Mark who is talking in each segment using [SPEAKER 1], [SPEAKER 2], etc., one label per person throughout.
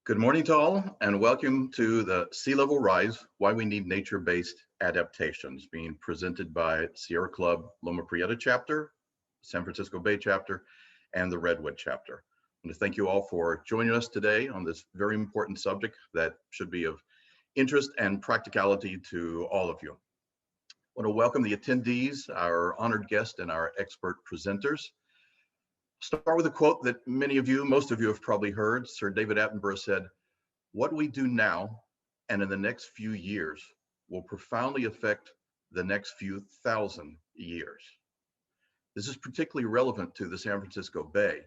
[SPEAKER 1] Good morning to all, and welcome to the Sea Level Rise, Why We Need Nature-Based Adaptations, being presented by Sierra Club Loma Prieta Chapter, San Francisco Bay Chapter, and the Redwood Chapter. I want to thank you all for joining us today on this very important subject that should be of interest and practicality to all of you. I want to welcome the attendees, our honored guests, and our expert presenters. Start with a quote that most of you have probably heard. Sir David Attenborough said, "What we do now and in the next few years will profoundly affect the next few thousand years." This is particularly relevant to the San Francisco Bay,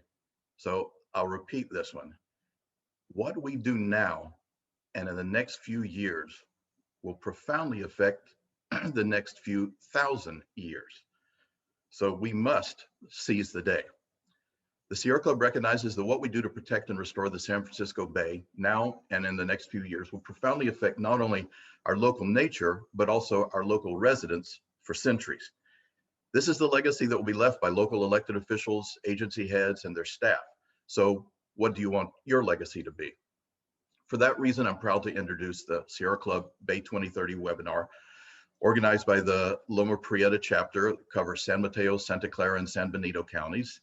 [SPEAKER 1] so I'll repeat this one. What we do now and in the next few years will profoundly affect the next few thousand years. So we must seize the day. The Sierra Club recognizes that what we do to protect and restore the San Francisco Bay now and in the next few years will profoundly affect not only our local nature, but also our local residents for centuries. This is the legacy that will be left by local elected officials, agency heads, and their staff. So what do you want your legacy to be? For that reason, I'm proud to introduce the Sierra Club Bay 2030 webinar, organized by the Loma Prieta chapter, that covers San Mateo, Santa Clara, and San Benito counties.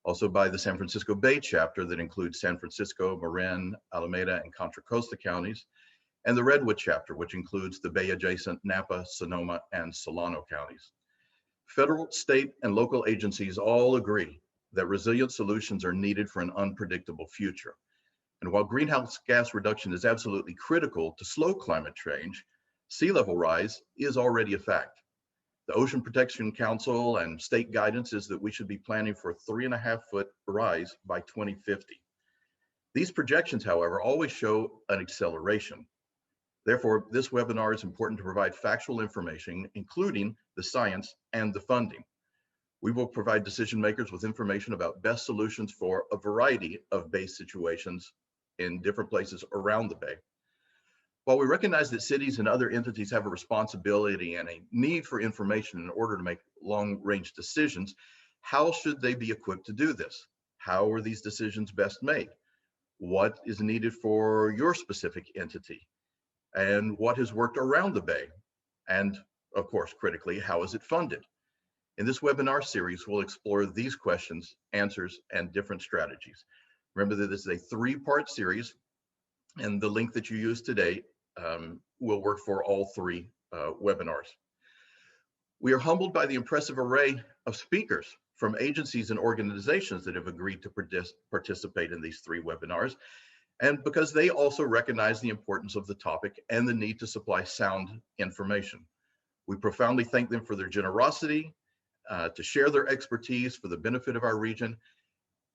[SPEAKER 1] Also by the San Francisco Bay chapter that includes San Francisco, Marin, Alameda, and Contra Costa counties, and the Redwood chapter, which includes the Bay adjacent Napa, Sonoma, and Solano counties. Federal, state, and local agencies all agree that resilient solutions are needed for an unpredictable future. And while greenhouse gas reduction is absolutely critical to slow climate change, sea level rise is already a fact. The Ocean Protection Council and state guidance is that we should be planning for a 3.5-foot rise by 2050. These projections, however, always show an acceleration. Therefore, this webinar is important to provide factual information, including the science and the funding. We will provide decision makers with information about best solutions for a variety of bay situations in different places around the bay. While we recognize that cities and other entities have a responsibility and a need for information in order to make long-range decisions, how should they be equipped to do this? How are these decisions best made? What is needed for your specific entity? And what has worked around the bay? And of course, critically, how is it funded? In this webinar series, we'll explore these questions, answers, and different strategies. Remember that this is a 3-part series, and the link that you use today will work for all 3 webinars. We are humbled by the impressive array of speakers from agencies and organizations that have agreed to participate in these 3 webinars, and because they also recognize the importance of the topic and the need to supply sound information. We profoundly thank them for their generosity, to share their expertise for the benefit of our region,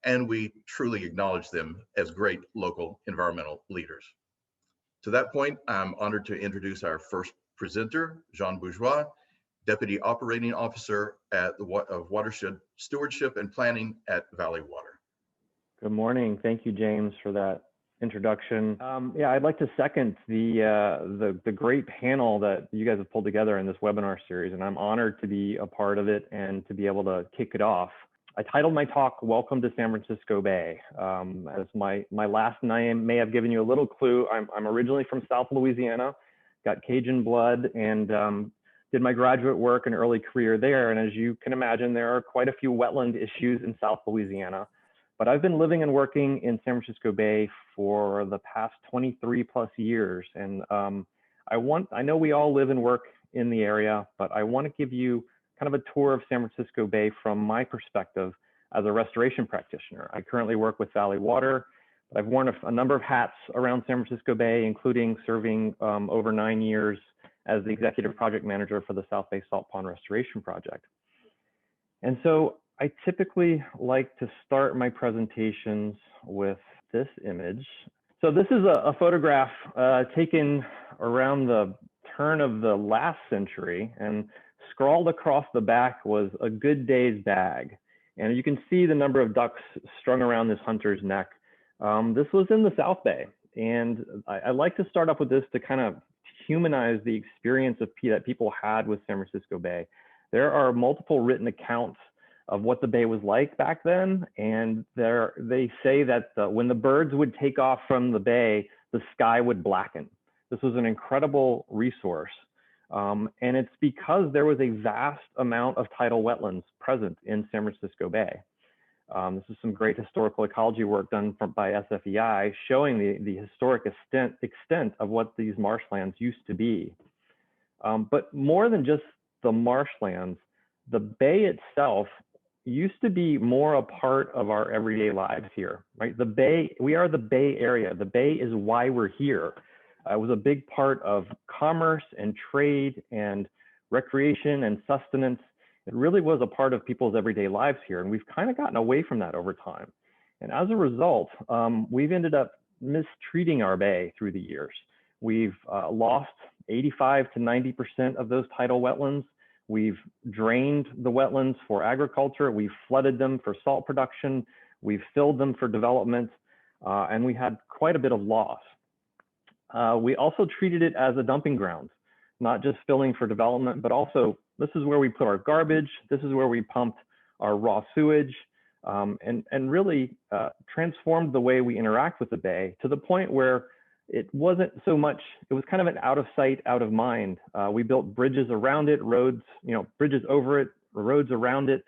[SPEAKER 1] and we truly acknowledge them as great local environmental leaders. To that point, I'm honored to introduce our first presenter, Jean Bourgeois, Deputy Operating Officer of Watershed Stewardship and Planning at Valley Water.
[SPEAKER 2] Good morning. Thank you, James, for that introduction. Yeah, I'd like to second the great panel that you guys have pulled together in this webinar series, and I'm honored to be a part of it and to be able to kick it off. I titled my talk, "Welcome to San Francisco Bay." As my last name may have given you a little clue, I'm originally from South Louisiana, got Cajun blood, and did my graduate work and early career there. And as you can imagine, there are quite a few wetland issues in South Louisiana. But I've been living and working in San Francisco Bay for the past 23 plus years. And I know we all live and work in the area, but I want to give you kind of a tour of San Francisco Bay from my perspective as a restoration practitioner. I currently work with Valley Water, but I've worn a number of hats around San Francisco Bay, including serving over 9 years as the executive project manager for the South Bay Salt Pond Restoration Project. And so I typically like to start my presentations with this image. So this is a photograph taken around the turn of the last century, and scrawled across the back was "a good day's bag." And you can see the number of ducks strung around this hunter's neck. This was in the South Bay. And I like to start off with this to kind of humanize the experience that people had with San Francisco Bay. There are multiple written accounts of what the bay was like back then. And they say that when the birds would take off from the bay, the sky would blacken. This was an incredible resource. And it's because there was a vast amount of tidal wetlands present in San Francisco Bay. This is some great historical ecology work done by SFEI showing the historic extent of what these marshlands used to be. But more than just the marshlands, the bay itself used to be more a part of our everyday lives here, right? The bay, we are the Bay Area. The bay is why we're here. It was a big part of commerce and trade and recreation and sustenance. It really was a part of people's everyday lives here. And we've kind of gotten away from that over time. And as a result, we've ended up mistreating our bay through the years. We've lost 85 to 90% of those tidal wetlands. We've drained the wetlands for agriculture. We've flooded them for salt production. We've filled them for development, and we had quite a bit of loss. We also treated it as a dumping ground, not just filling for development, but also this is where we put our garbage. This is where we pumped our raw sewage, and really transformed the way we interact with the bay to the point where it wasn't so much, it was kind of an out of sight, out of mind. We built bridges around it, roads, bridges over it, roads around it.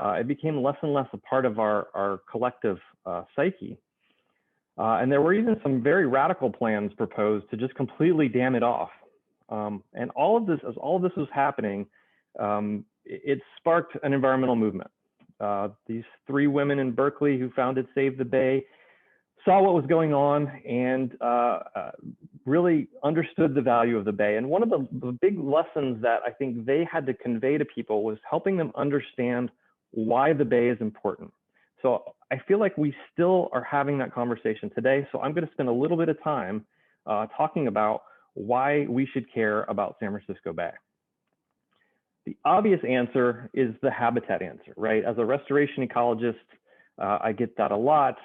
[SPEAKER 2] It became less and less a part of our collective psyche. And there were even some very radical plans proposed to just completely dam it off. And all of this, as all of this was happening, it sparked an environmental movement. These 3 women in Berkeley who founded Save the Bay saw what was going on and really understood the value of the bay. And one of the big lessons that I think they had to convey to people was helping them understand why the bay is important. So I feel like we still are having that conversation today. So I'm going to spend a little bit of time talking about why we should care about San Francisco Bay. The obvious answer is the habitat answer, right? As a restoration ecologist, I get that a lot.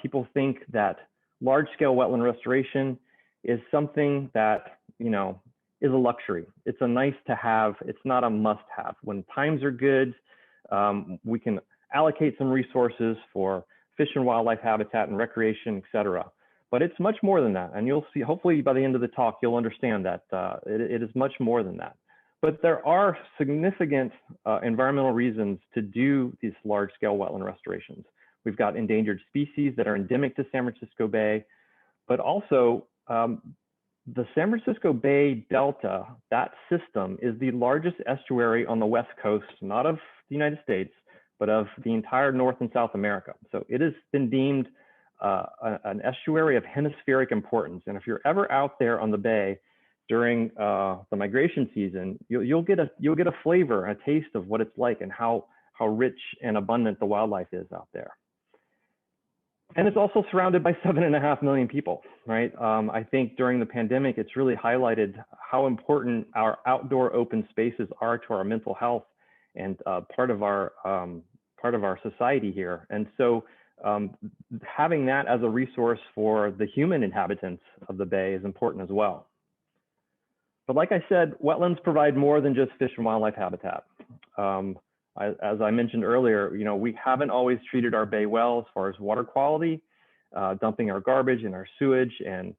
[SPEAKER 2] People think that large-scale wetland restoration is something that, is a luxury. It's a nice to have. It's not a must have. When times are good, we can allocate some resources for fish and wildlife habitat and recreation, et cetera. But it's much more than that. And you'll see, hopefully by the end of the talk, you'll understand that it is much more than that. But there are significant environmental reasons to do these large-scale wetland restorations. We've got endangered species that are endemic to San Francisco Bay, but also the San Francisco Bay Delta, that system is the largest estuary on the West Coast, not of the United States, but of the entire North and South America. So it has been deemed an estuary of hemispheric importance. And if you're ever out there on the bay during the migration season, you'll get a flavor, a taste of what it's like and how rich and abundant the wildlife is out there. And it's also surrounded by 7.5 million people, right? I think during the pandemic, it's really highlighted how important our outdoor open spaces are to our mental health and part of our society here. And so having that as a resource for the human inhabitants of the bay is important as well. But like I said, wetlands provide more than just fish and wildlife habitat. As I mentioned earlier, we haven't always treated our bay well as far as water quality, dumping our garbage and our sewage and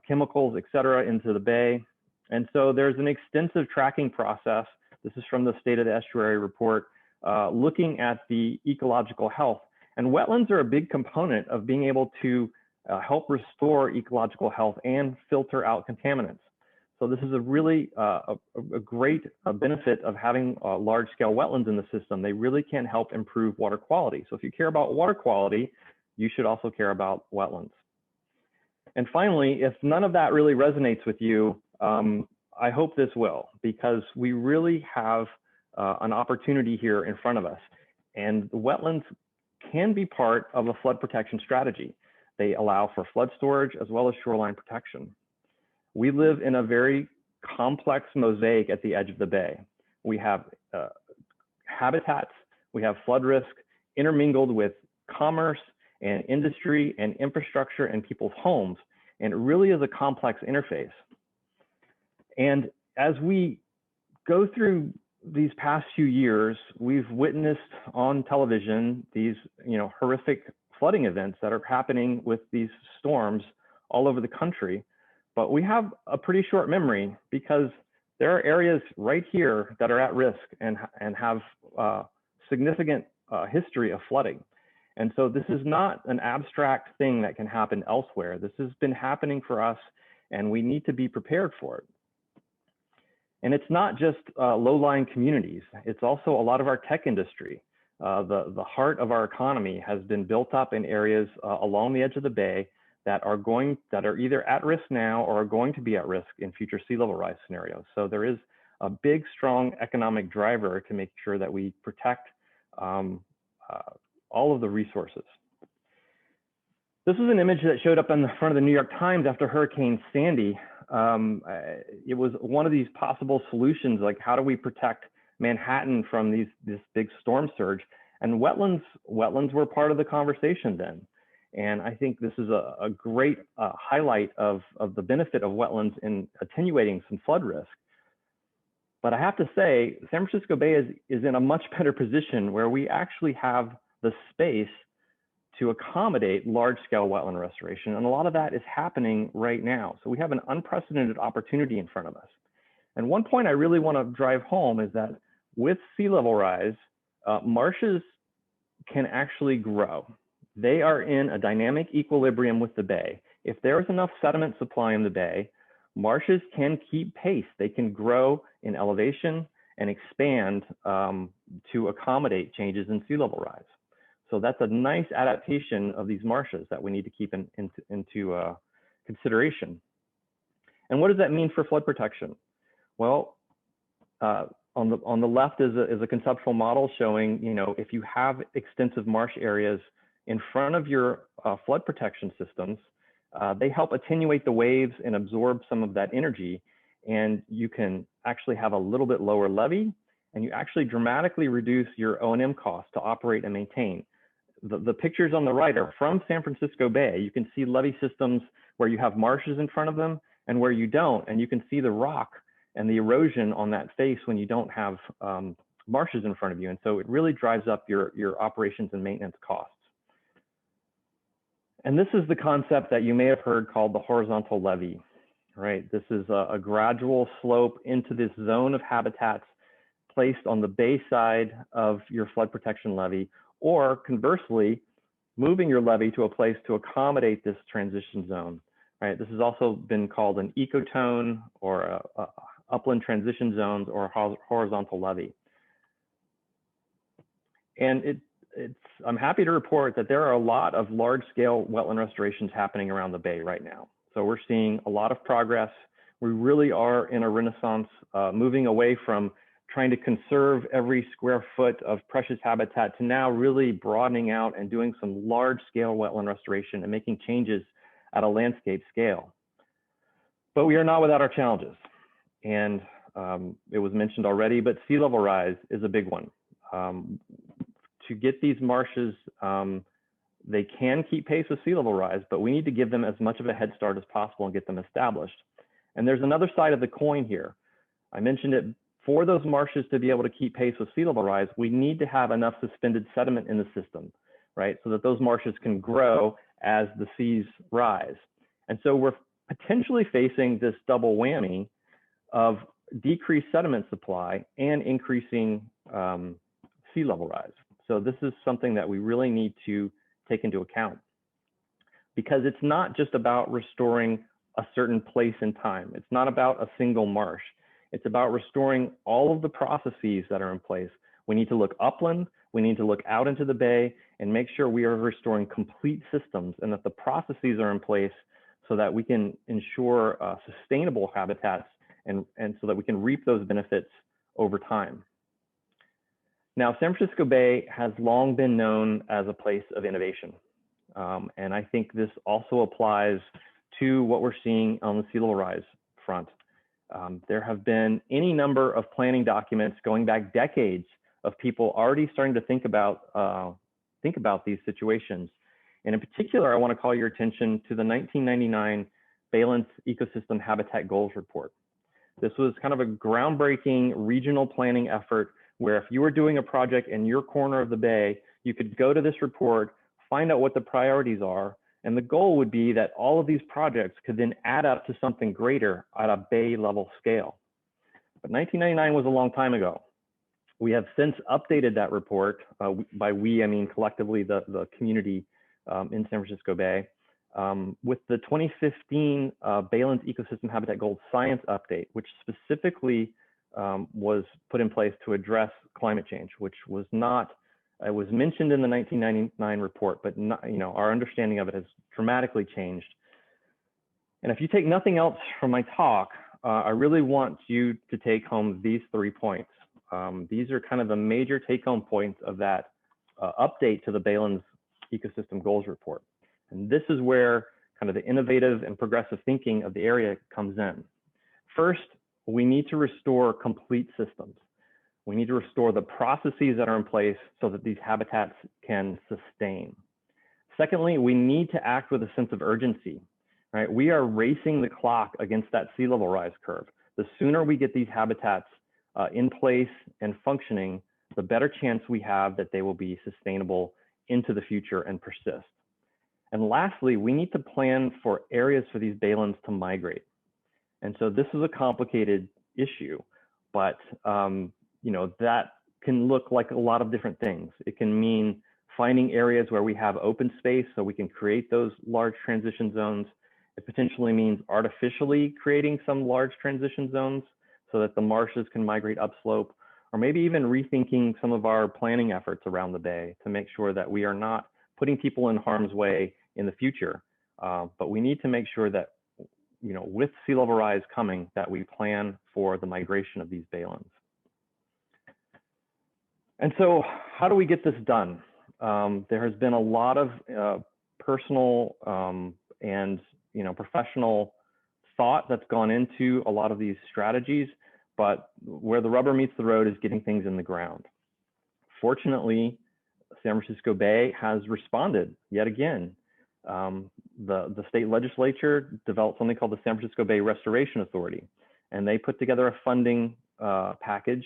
[SPEAKER 2] chemicals, et cetera, into the bay. And so there's an extensive tracking process. This is from the State of the Estuary report, looking at the ecological health. And wetlands are a big component of being able to help restore ecological health and filter out contaminants. So this is a really a great benefit of having large-scale wetlands in the system. They really can help improve water quality. So if you care about water quality, you should also care about wetlands. And finally, if none of that really resonates with you, I hope this will, because we really have an opportunity here in front of us. And the wetlands can be part of a flood protection strategy. They allow for flood storage as well as shoreline protection. We live in a very complex mosaic at the edge of the bay. We have habitats, we have flood risk intermingled with commerce and industry and infrastructure and people's homes. And it really is a complex interface. And as we go through these past few years, we've witnessed on television these, horrific flooding events that are happening with these storms all over the country. But we have a pretty short memory because there are areas right here that are at risk and have significant history of flooding. And so this is not an abstract thing that can happen elsewhere. This has been happening for us, and we need to be prepared for it. And it's not just low-lying communities. It's also a lot of our tech industry. The heart of our economy has been built up in areas along the edge of the bay that are either at risk now or are going to be at risk in future sea level rise scenarios. So there is a big, strong economic driver to make sure that we protect all of the resources. This is an image that showed up on the front of the New York Times after Hurricane Sandy. It was one of these possible solutions, like how do we protect Manhattan from this big storm surge? And wetlands were part of the conversation then. And I think this is a great highlight of the benefit of wetlands in attenuating some flood risk. But I have to say, San Francisco Bay is in a much better position where we actually have the space to accommodate large-scale wetland restoration. And a lot of that is happening right now. So we have an unprecedented opportunity in front of us. And one point I really want to drive home is that with sea level rise, marshes can actually grow. They are in a dynamic equilibrium with the bay. If there is enough sediment supply in the bay, marshes can keep pace. They can grow in elevation and expand to accommodate changes in sea level rise. So that's a nice adaptation of these marshes that we need to keep into consideration. And what does that mean for flood protection? Well, on the left is a conceptual model showing, if you have extensive marsh areas in front of your flood protection systems, they help attenuate the waves and absorb some of that energy. And you can actually have a little bit lower levee, and you actually dramatically reduce your O&M costs to operate and maintain. The pictures on the right are from San Francisco Bay. You can see levee systems where you have marshes in front of them and where you don't, and you can see the rock and the erosion on that face when you don't have marshes in front of you. And so it really drives up your operations and maintenance costs. And this is the concept that you may have heard called the horizontal levee, right? This is a gradual slope into this zone of habitats placed on the bay side of your flood protection levee, or conversely, moving your levee to a place to accommodate this transition zone, right? This has also been called an ecotone or upland transition zones or horizontal levee. And I'm happy to report that there are a lot of large-scale wetland restorations happening around the bay right now. So we're seeing a lot of progress. We really are in a renaissance, moving away from trying to conserve every square foot of precious habitat to now really broadening out and doing some large-scale wetland restoration and making changes at a landscape scale. But we are not without our challenges. And it was mentioned already, but sea level rise is a big one. To get these marshes, they can keep pace with sea level rise, but we need to give them as much of a head start as possible and get them established. And there's another side of the coin here. I mentioned it, for those marshes to be able to keep pace with sea level rise, we need to have enough suspended sediment in the system, right? So that those marshes can grow as the seas rise. And so we're potentially facing this double whammy of decreased sediment supply and increasing sea level rise. So this is something that we really need to take into account, because it's not just about restoring a certain place in time. It's not about a single marsh. It's about restoring all of the processes that are in place. We need to look upland, we need to look out into the bay and make sure we are restoring complete systems and that the processes are in place so that we can ensure sustainable habitats and so that we can reap those benefits over time. Now, San Francisco Bay has long been known as a place of innovation. And I think this also applies to what we're seeing on the sea level rise front. There have been any number of planning documents going back decades of people already starting to think about these situations. And in particular, I want to call your attention to the 1999 Valence Ecosystem Habitat Goals Report. This was kind of a groundbreaking regional planning effort where if you were doing a project in your corner of the bay, you could go to this report, find out what the priorities are, and the goal would be that all of these projects could then add up to something greater at a bay level scale. But 1999 was a long time ago. We have since updated that report. By we, I mean collectively the community in San Francisco Bay, with the 2015 Baylands Ecosystem Habitat Goals Science Update, which specifically was put in place to address climate change, which was not, it was mentioned in the 1999 report, but not, our understanding of it has dramatically changed. And if you take nothing else from my talk, I really want you to take home these 3 points. These are kind of the major take-home points of that update to the Baylands Ecosystem Goals Report. And this is where kind of the innovative and progressive thinking of the area comes in. First, we need to restore complete systems. We need to restore the processes that are in place so that these habitats can sustain. Secondly, we need to act with a sense of urgency, right? We are racing the clock against that sea level rise curve. The sooner we get these habitats in place and functioning, the better chance we have that they will be sustainable into the future and persist. And lastly, we need to plan for areas for these baylands to migrate. And so this is a complicated issue, but that can look like a lot of different things. It can mean finding areas where we have open space so we can create those large transition zones. It potentially means artificially creating some large transition zones so that the marshes can migrate upslope, or maybe even rethinking some of our planning efforts around the bay to make sure that we are not putting people in harm's way in the future. But we need to make sure that, with sea level rise coming, that we plan for the migration of these baylands. And so how do we get this done? There has been a lot of personal and professional thought that's gone into a lot of these strategies, but where the rubber meets the road is getting things in the ground. Fortunately, San Francisco Bay has responded yet again. The state legislature developed something called the San Francisco Bay Restoration Authority, and they put together a funding package,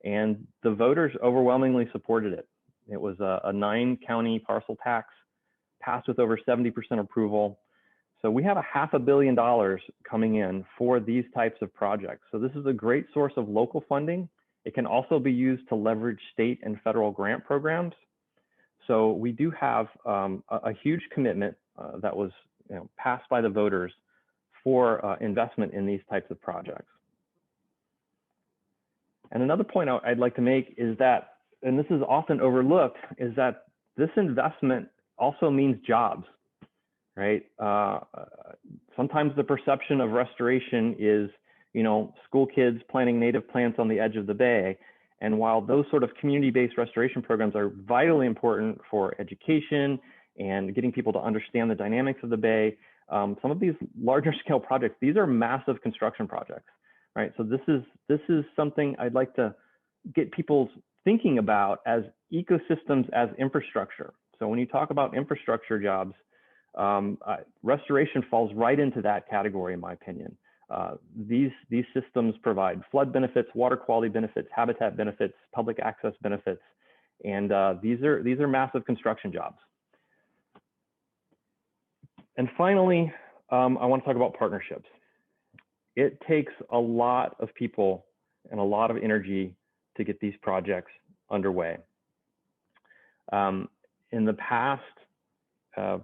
[SPEAKER 2] and the voters overwhelmingly supported it. It was a 9-county parcel tax, passed with over 70% approval. So we have $500 million coming in for these types of projects. So this is a great source of local funding. It can also be used to leverage state and federal grant programs. So we do have a huge commitment that was passed by the voters for investment in these types of projects. And another point I'd like to make is that, and this is often overlooked, is that this investment also means jobs, right? Sometimes the perception of restoration is, school kids planting native plants on the edge of the bay. And while those sort of community-based restoration programs are vitally important for education and getting people to understand the dynamics of the bay, some of these larger scale projects, these are massive construction projects, right? So this is something I'd like to get people thinking about as ecosystems as infrastructure. So when you talk about infrastructure jobs, restoration falls right into that category, in my opinion. These systems provide flood benefits, water quality benefits, habitat benefits, public access benefits, and these are massive construction jobs. And finally, I want to talk about partnerships. It takes a lot of people and a lot of energy to get these projects underway. In the past,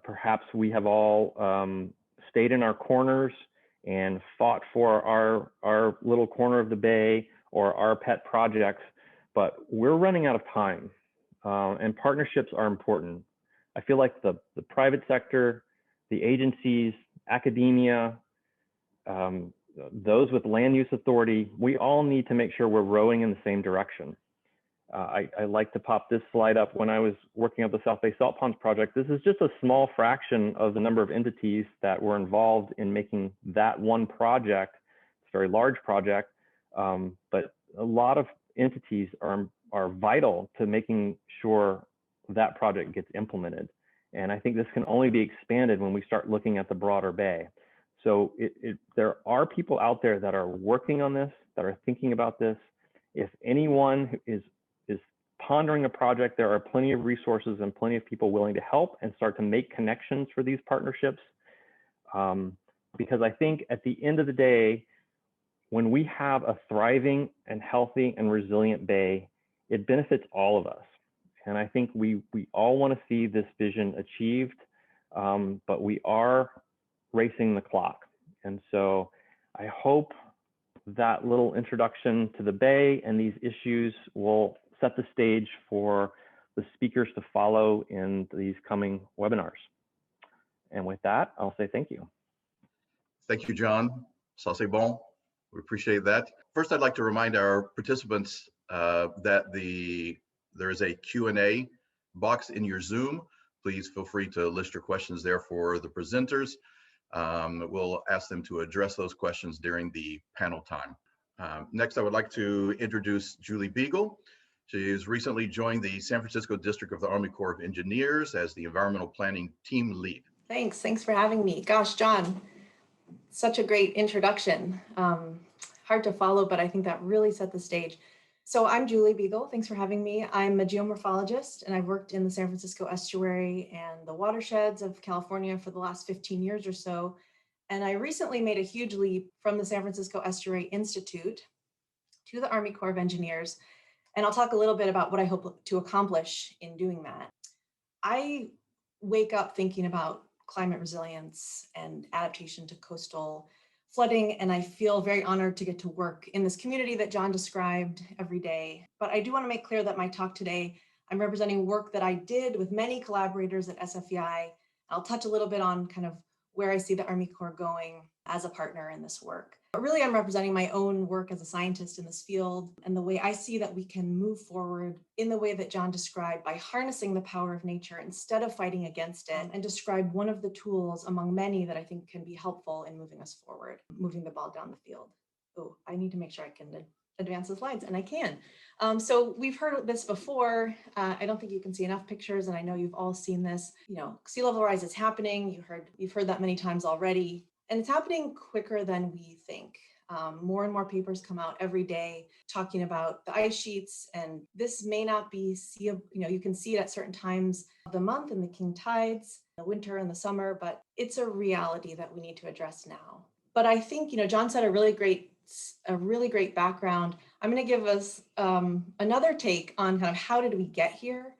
[SPEAKER 2] perhaps we have all stayed in our corners and fought for our little corner of the bay or our pet projects, but we're running out of time, and partnerships are important. I feel like the private sector, the agencies, academia, those with land use authority, we all need to make sure we're rowing in the same direction. I like to pop this slide up. When I was working on the South Bay Salt Ponds project, this is just a small fraction of the number of entities that were involved in making that one project. It's a very large project, but a lot of entities are vital to making sure that project gets implemented. And I think this can only be expanded when we start looking at the broader bay. So there are people out there that are working on this, that are thinking about this. If anyone is pondering a project, there are plenty of resources and plenty of people willing to help and start to make connections for these partnerships. Because I think at the end of the day, when we have a thriving and healthy and resilient bay, it benefits all of us. And I think we all want to see this vision achieved, but we are racing the clock. And so I hope that little introduction to the bay and these issues will set the stage for the speakers to follow in these coming webinars. And with that, I'll say thank you.
[SPEAKER 1] Thank you, John. Ça c'est bon. We appreciate that. First, I'd like to remind our participants that there is a Q&A box in your Zoom. Please feel free to list your questions there for the presenters. We'll ask them to address those questions during the panel time. Next, I would like to introduce Julie Beagle. She has recently joined the San Francisco District of the Army Corps of Engineers as the Environmental Planning Team Lead.
[SPEAKER 3] Thanks for having me. Gosh, John, such a great introduction. Hard to follow, but I think that really set the stage. So I'm Julie Beagle. Thanks for having me. I'm a geomorphologist, and I've worked in the San Francisco estuary and the watersheds of California for the last 15 years or so. And I recently made a huge leap from the San Francisco Estuary Institute to the Army Corps of Engineers. And I'll talk a little bit about what I hope to accomplish in doing that. I wake up thinking about climate resilience and adaptation to coastal flooding, and I feel very honored to get to work in this community that John described every day. But I do want to make clear that my talk today, I'm representing work that I did with many collaborators at SFEI. I'll touch a little bit on kind of where I see the Army Corps going as a partner in this work. But really, I'm representing my own work as a scientist in this field and the way I see that we can move forward in the way that John described by harnessing the power of nature instead of fighting against it, and describe one of the tools among many that I think can be helpful in moving us forward, moving the ball down the field. Oh, I need to make sure I can advance the slides, and I can. So we've heard this before. I don't think you can see enough pictures, and I know you've all seen this. You know, sea level rise is happening. You've heard that many times already, and it's happening quicker than we think. More and more papers come out every day talking about the ice sheets, and this may not be seeable. You know, you can see it at certain times of the month in the king tides, the winter and the summer, but it's a reality that we need to address now. But I think, you know, John said a really great background. I'm going to give us another take on kind of how did we get here.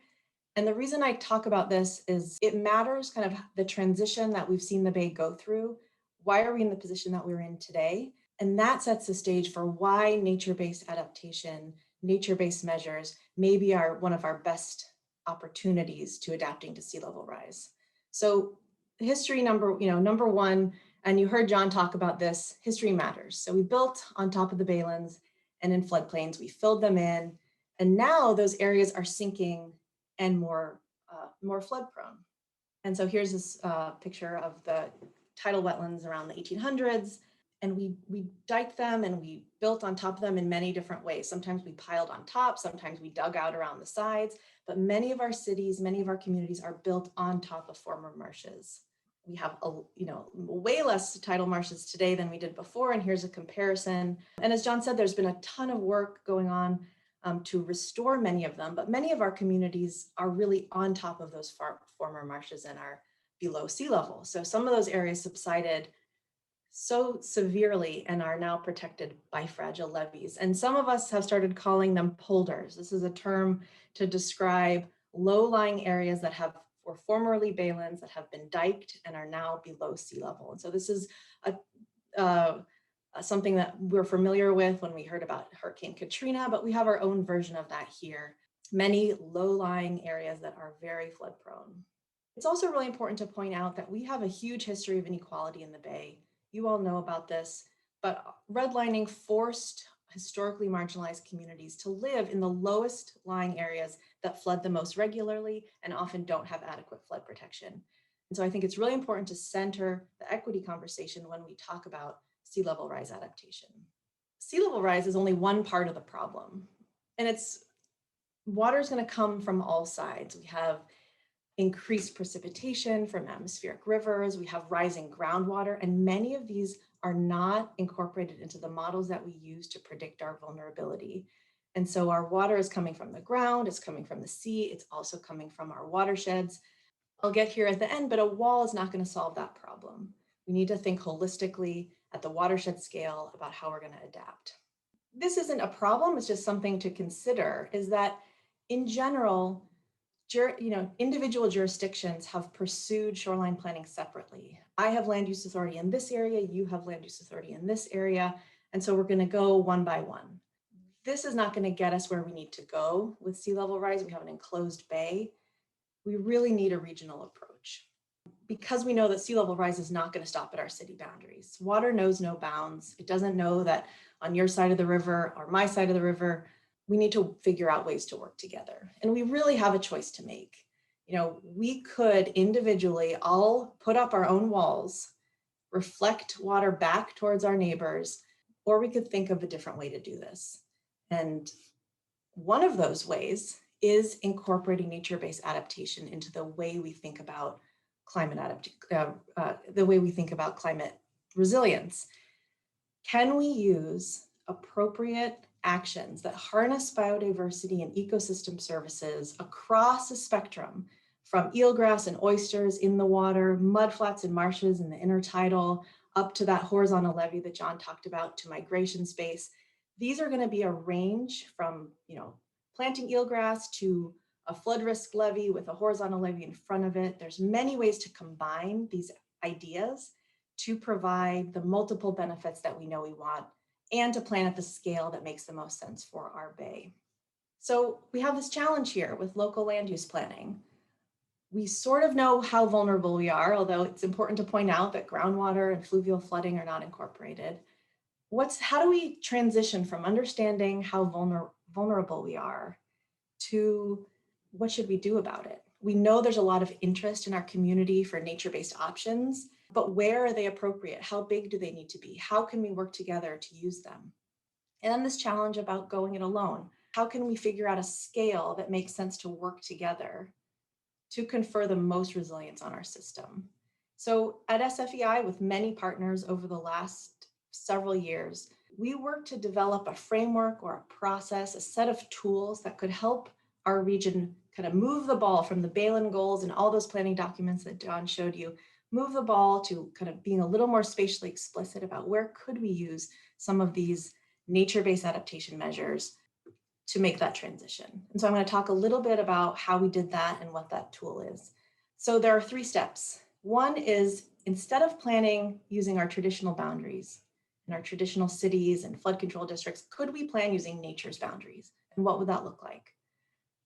[SPEAKER 3] And the reason I talk about this is it matters kind of the transition that we've seen the Bay go through. Why are we in the position that we're in today? And that sets the stage for why nature-based adaptation, nature-based measures maybe are one of our best opportunities to adapting to sea level rise. So history number one, and you heard John talk about this, history matters. So we built on top of the baylands and in floodplains, we filled them in, and now those areas are sinking and more flood prone. And so here's this picture of the tidal wetlands around the 1800s, and we diked them and we built on top of them in many different ways. Sometimes we piled on top, sometimes we dug out around the sides, but many of our cities, many of our communities are built on top of former marshes. We have way less tidal marshes today than we did before, and here's a comparison. And as John said, there's been a ton of work going on to restore many of them, but many of our communities are really on top of those former marshes and are below sea level. So some of those areas subsided so severely and are now protected by fragile levees. And some of us have started calling them polders. This is a term to describe low-lying areas that were formerly baylands that have been diked and are now below sea level. And so this is something that we're familiar with when we heard about Hurricane Katrina, but we have our own version of that here. Many low-lying areas that are very flood prone. It's also really important to point out that we have a huge history of inequality in the Bay. You all know about this, but redlining forced historically marginalized communities to live in the lowest lying areas that flood the most regularly and often don't have adequate flood protection. And so I think it's really important to center the equity conversation when we talk about sea level rise adaptation. Sea level rise is only one part of the problem, and water is going to come from all sides. We have increased precipitation from atmospheric rivers. We have rising groundwater, and many of these are not incorporated into the models that we use to predict our vulnerability. And so our water is coming from the ground, it's coming from the sea, it's also coming from our watersheds. I'll get here at the end, but a wall is not going to solve that problem. We need to think holistically at the watershed scale about how we're going to adapt. This isn't a problem, it's just something to consider, is that in general, individual jurisdictions have pursued shoreline planning separately. I have land use authority in this area, you have land use authority in this area, and so we're going to go one by one. This is not going to get us where we need to go with sea level rise. We have an enclosed bay. We really need a regional approach because we know that sea level rise is not going to stop at our city boundaries. Water knows no bounds. It doesn't know that on your side of the river or my side of the river. We need to figure out ways to work together. And we really have a choice to make. We could individually all put up our own walls, reflect water back towards our neighbors, or we could think of a different way to do this. And one of those ways is incorporating nature-based adaptation into the way we think about climate resilience. Can we use appropriate actions that harness biodiversity and ecosystem services across the spectrum, from eelgrass and oysters in the water, mudflats and marshes in the intertidal, up to that horizontal levee that John talked about, to migration space? These are going to be a range from, planting eelgrass to a flood risk levee with a horizontal levee in front of it. There's many ways to combine these ideas to provide the multiple benefits that we know we want, and to plan at the scale that makes the most sense for our bay. So we have this challenge here with local land use planning. We sort of know how vulnerable we are, although it's important to point out that groundwater and fluvial flooding are not incorporated. How do we transition from understanding how vulnerable we are to what should we do about it? We know there's a lot of interest in our community for nature-based options, but where are they appropriate? How big do they need to be? How can we work together to use them? And then this challenge about going it alone. How can we figure out a scale that makes sense to work together to confer the most resilience on our system? So at SFEI, with many partners over the last several years, we worked to develop a framework or a process, a set of tools that could help our region kind of move the ball from the Baylan goals and all those planning documents that John showed you, move the ball to kind of being a little more spatially explicit about where could we use some of these nature-based adaptation measures to make that transition. And so I'm going to talk a little bit about how we did that and what that tool is. So there are 3 steps. One is, instead of planning using our traditional boundaries in our traditional cities and flood control districts, could we plan using nature's boundaries? And what would that look like?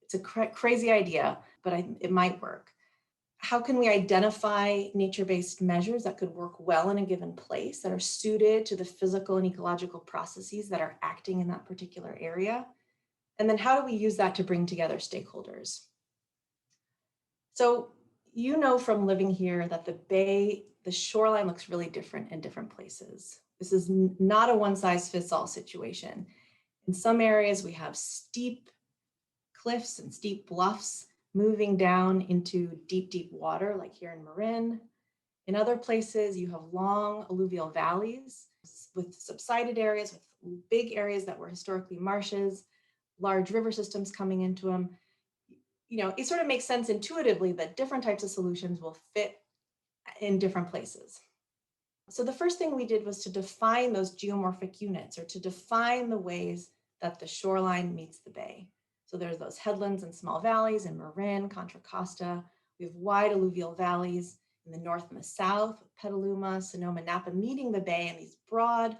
[SPEAKER 3] It's a crazy idea, but it might work. How can we identify nature-based measures that could work well in a given place, that are suited to the physical and ecological processes that are acting in that particular area? And then how do we use that to bring together stakeholders? So from living here that the shoreline looks really different in different places. This is not a one-size-fits-all situation. In some areas, we have steep cliffs and steep bluffs moving down into deep, deep water, like here in Marin. In other places, you have long alluvial valleys with subsided areas, with big areas that were historically marshes, large river systems coming into them. It sort of makes sense intuitively that different types of solutions will fit in different places. So the first thing we did was to define those geomorphic units, or to define the ways that the shoreline meets the bay. So there's those headlands and small valleys in Marin, Contra Costa. We have wide alluvial valleys in the north and the south, Petaluma, Sonoma, Napa, meeting the bay in these broad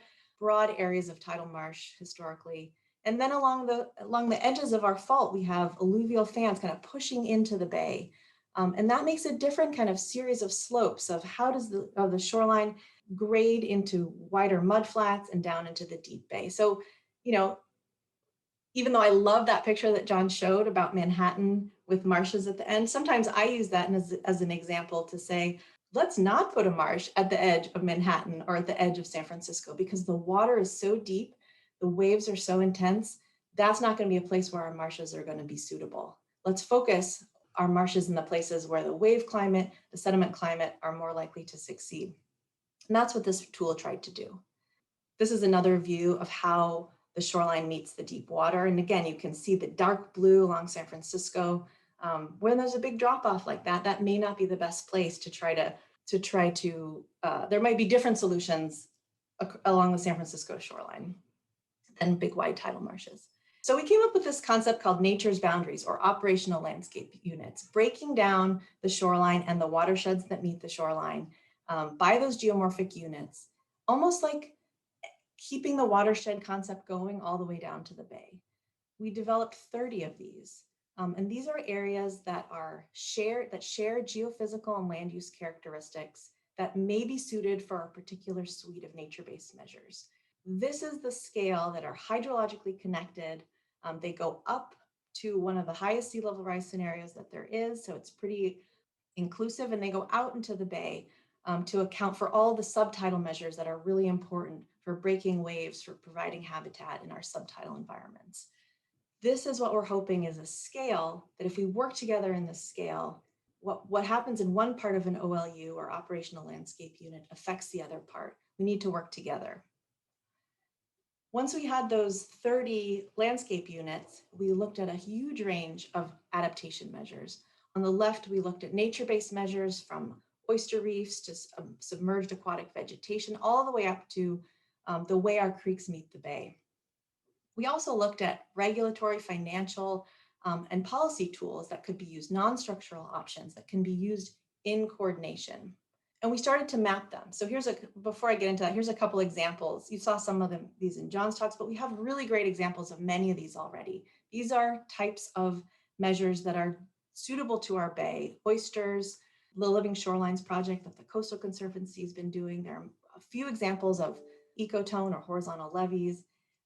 [SPEAKER 3] areas of tidal marsh historically. And then along the edges of our fault, we have alluvial fans kind of pushing into the bay. And that makes a different kind of series of slopes of how does the shoreline grade into wider mudflats and down into the deep bay. So, even though I love that picture that John showed about Manhattan with marshes at the end, sometimes I use that as an example to say, let's not put a marsh at the edge of Manhattan or at the edge of San Francisco, because the water is so deep, the waves are so intense, that's not going to be a place where our marshes are going to be suitable. Let's focus our marshes in the places where the wave climate, the sediment climate are more likely to succeed. And that's what this tool tried to do. This is another view of how the shoreline meets the deep water. And again, you can see the dark blue along San Francisco. When there's a big drop off like that, that may not be the best place to try to, there might be different solutions along the San Francisco shoreline than big wide tidal marshes. So we came up with this concept called nature's boundaries, or operational landscape units, breaking down the shoreline and the watersheds that meet the shoreline by those geomorphic units, almost like keeping the watershed concept going all the way down to the bay. We developed 30 of these. And these are areas that share geophysical and land use characteristics that may be suited for a particular suite of nature-based measures. This is the scale that are hydrologically connected. They go up to one of the highest sea level rise scenarios that there is, so it's pretty inclusive, and they go out into the bay to account for all the subtidal measures that are really important for breaking waves, for providing habitat in our subtidal environments. This is what we're hoping is a scale that if we work together in this scale, what happens in one part of an OLU or operational landscape unit affects the other part. We need to work together. Once we had those 30 landscape units, we looked at a huge range of adaptation measures. On the left, we looked at nature-based measures from oyster reefs to submerged aquatic vegetation, all the way up to the way our creeks meet the bay. We also looked at regulatory, financial, and policy tools that could be used, non-structural options that can be used in coordination. And we started to map them. So before I get into that, here's a couple examples. You saw some of these in John's talks, but we have really great examples of many of these already. These are types of measures that are suitable to our bay. Oysters, the Living Shorelines project that the Coastal Conservancy has been doing. There are a few examples of ecotone or horizontal levees.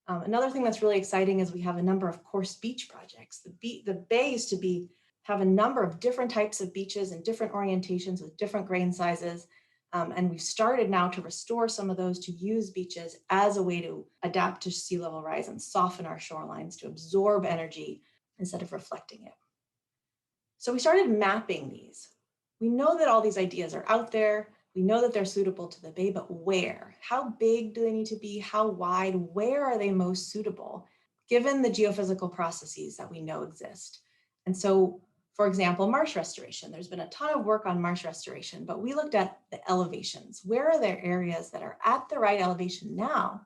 [SPEAKER 3] Another thing that's really exciting is we have a number of coarse beach projects. The bay used to have a number of different types of beaches and different orientations with different grain sizes. And we've started now to restore some of those to use beaches as a way to adapt to sea level rise and soften our shorelines to absorb energy instead of reflecting it. So we started mapping these. We know that all these ideas are out there. We know that they're suitable to the bay, but where? How big do they need to be? How wide? Where are they most suitable, given the geophysical processes that we know exist? And so, for example, marsh restoration. There's been a ton of work on marsh restoration, but we looked at the elevations. Where are there areas that are at the right elevation now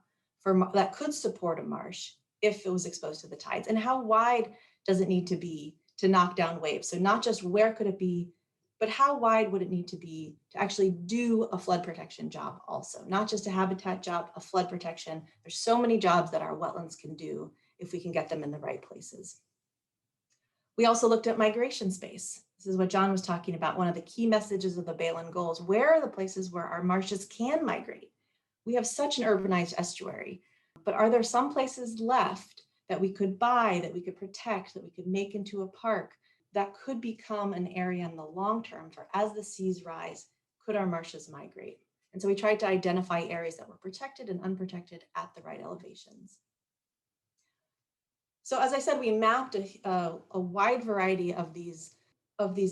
[SPEAKER 3] that could support a marsh if it was exposed to the tides? And how wide does it need to be to knock down waves? So not just where could it be, but how wide would it need to be to actually do a flood protection job also? Not just a habitat job, a flood protection. There's so many jobs that our wetlands can do if we can get them in the right places. We also looked at migration space. This is what John was talking about, one of the key messages of the Bayland goals. Where are the places where our marshes can migrate? We have such an urbanized estuary, but are there some places left that we could buy, that we could protect, that we could make into a park, that could become an area in the long term for as the seas rise, could our marshes migrate? And so we tried to identify areas that were protected and unprotected at the right elevations. So as I said, we mapped a wide variety of these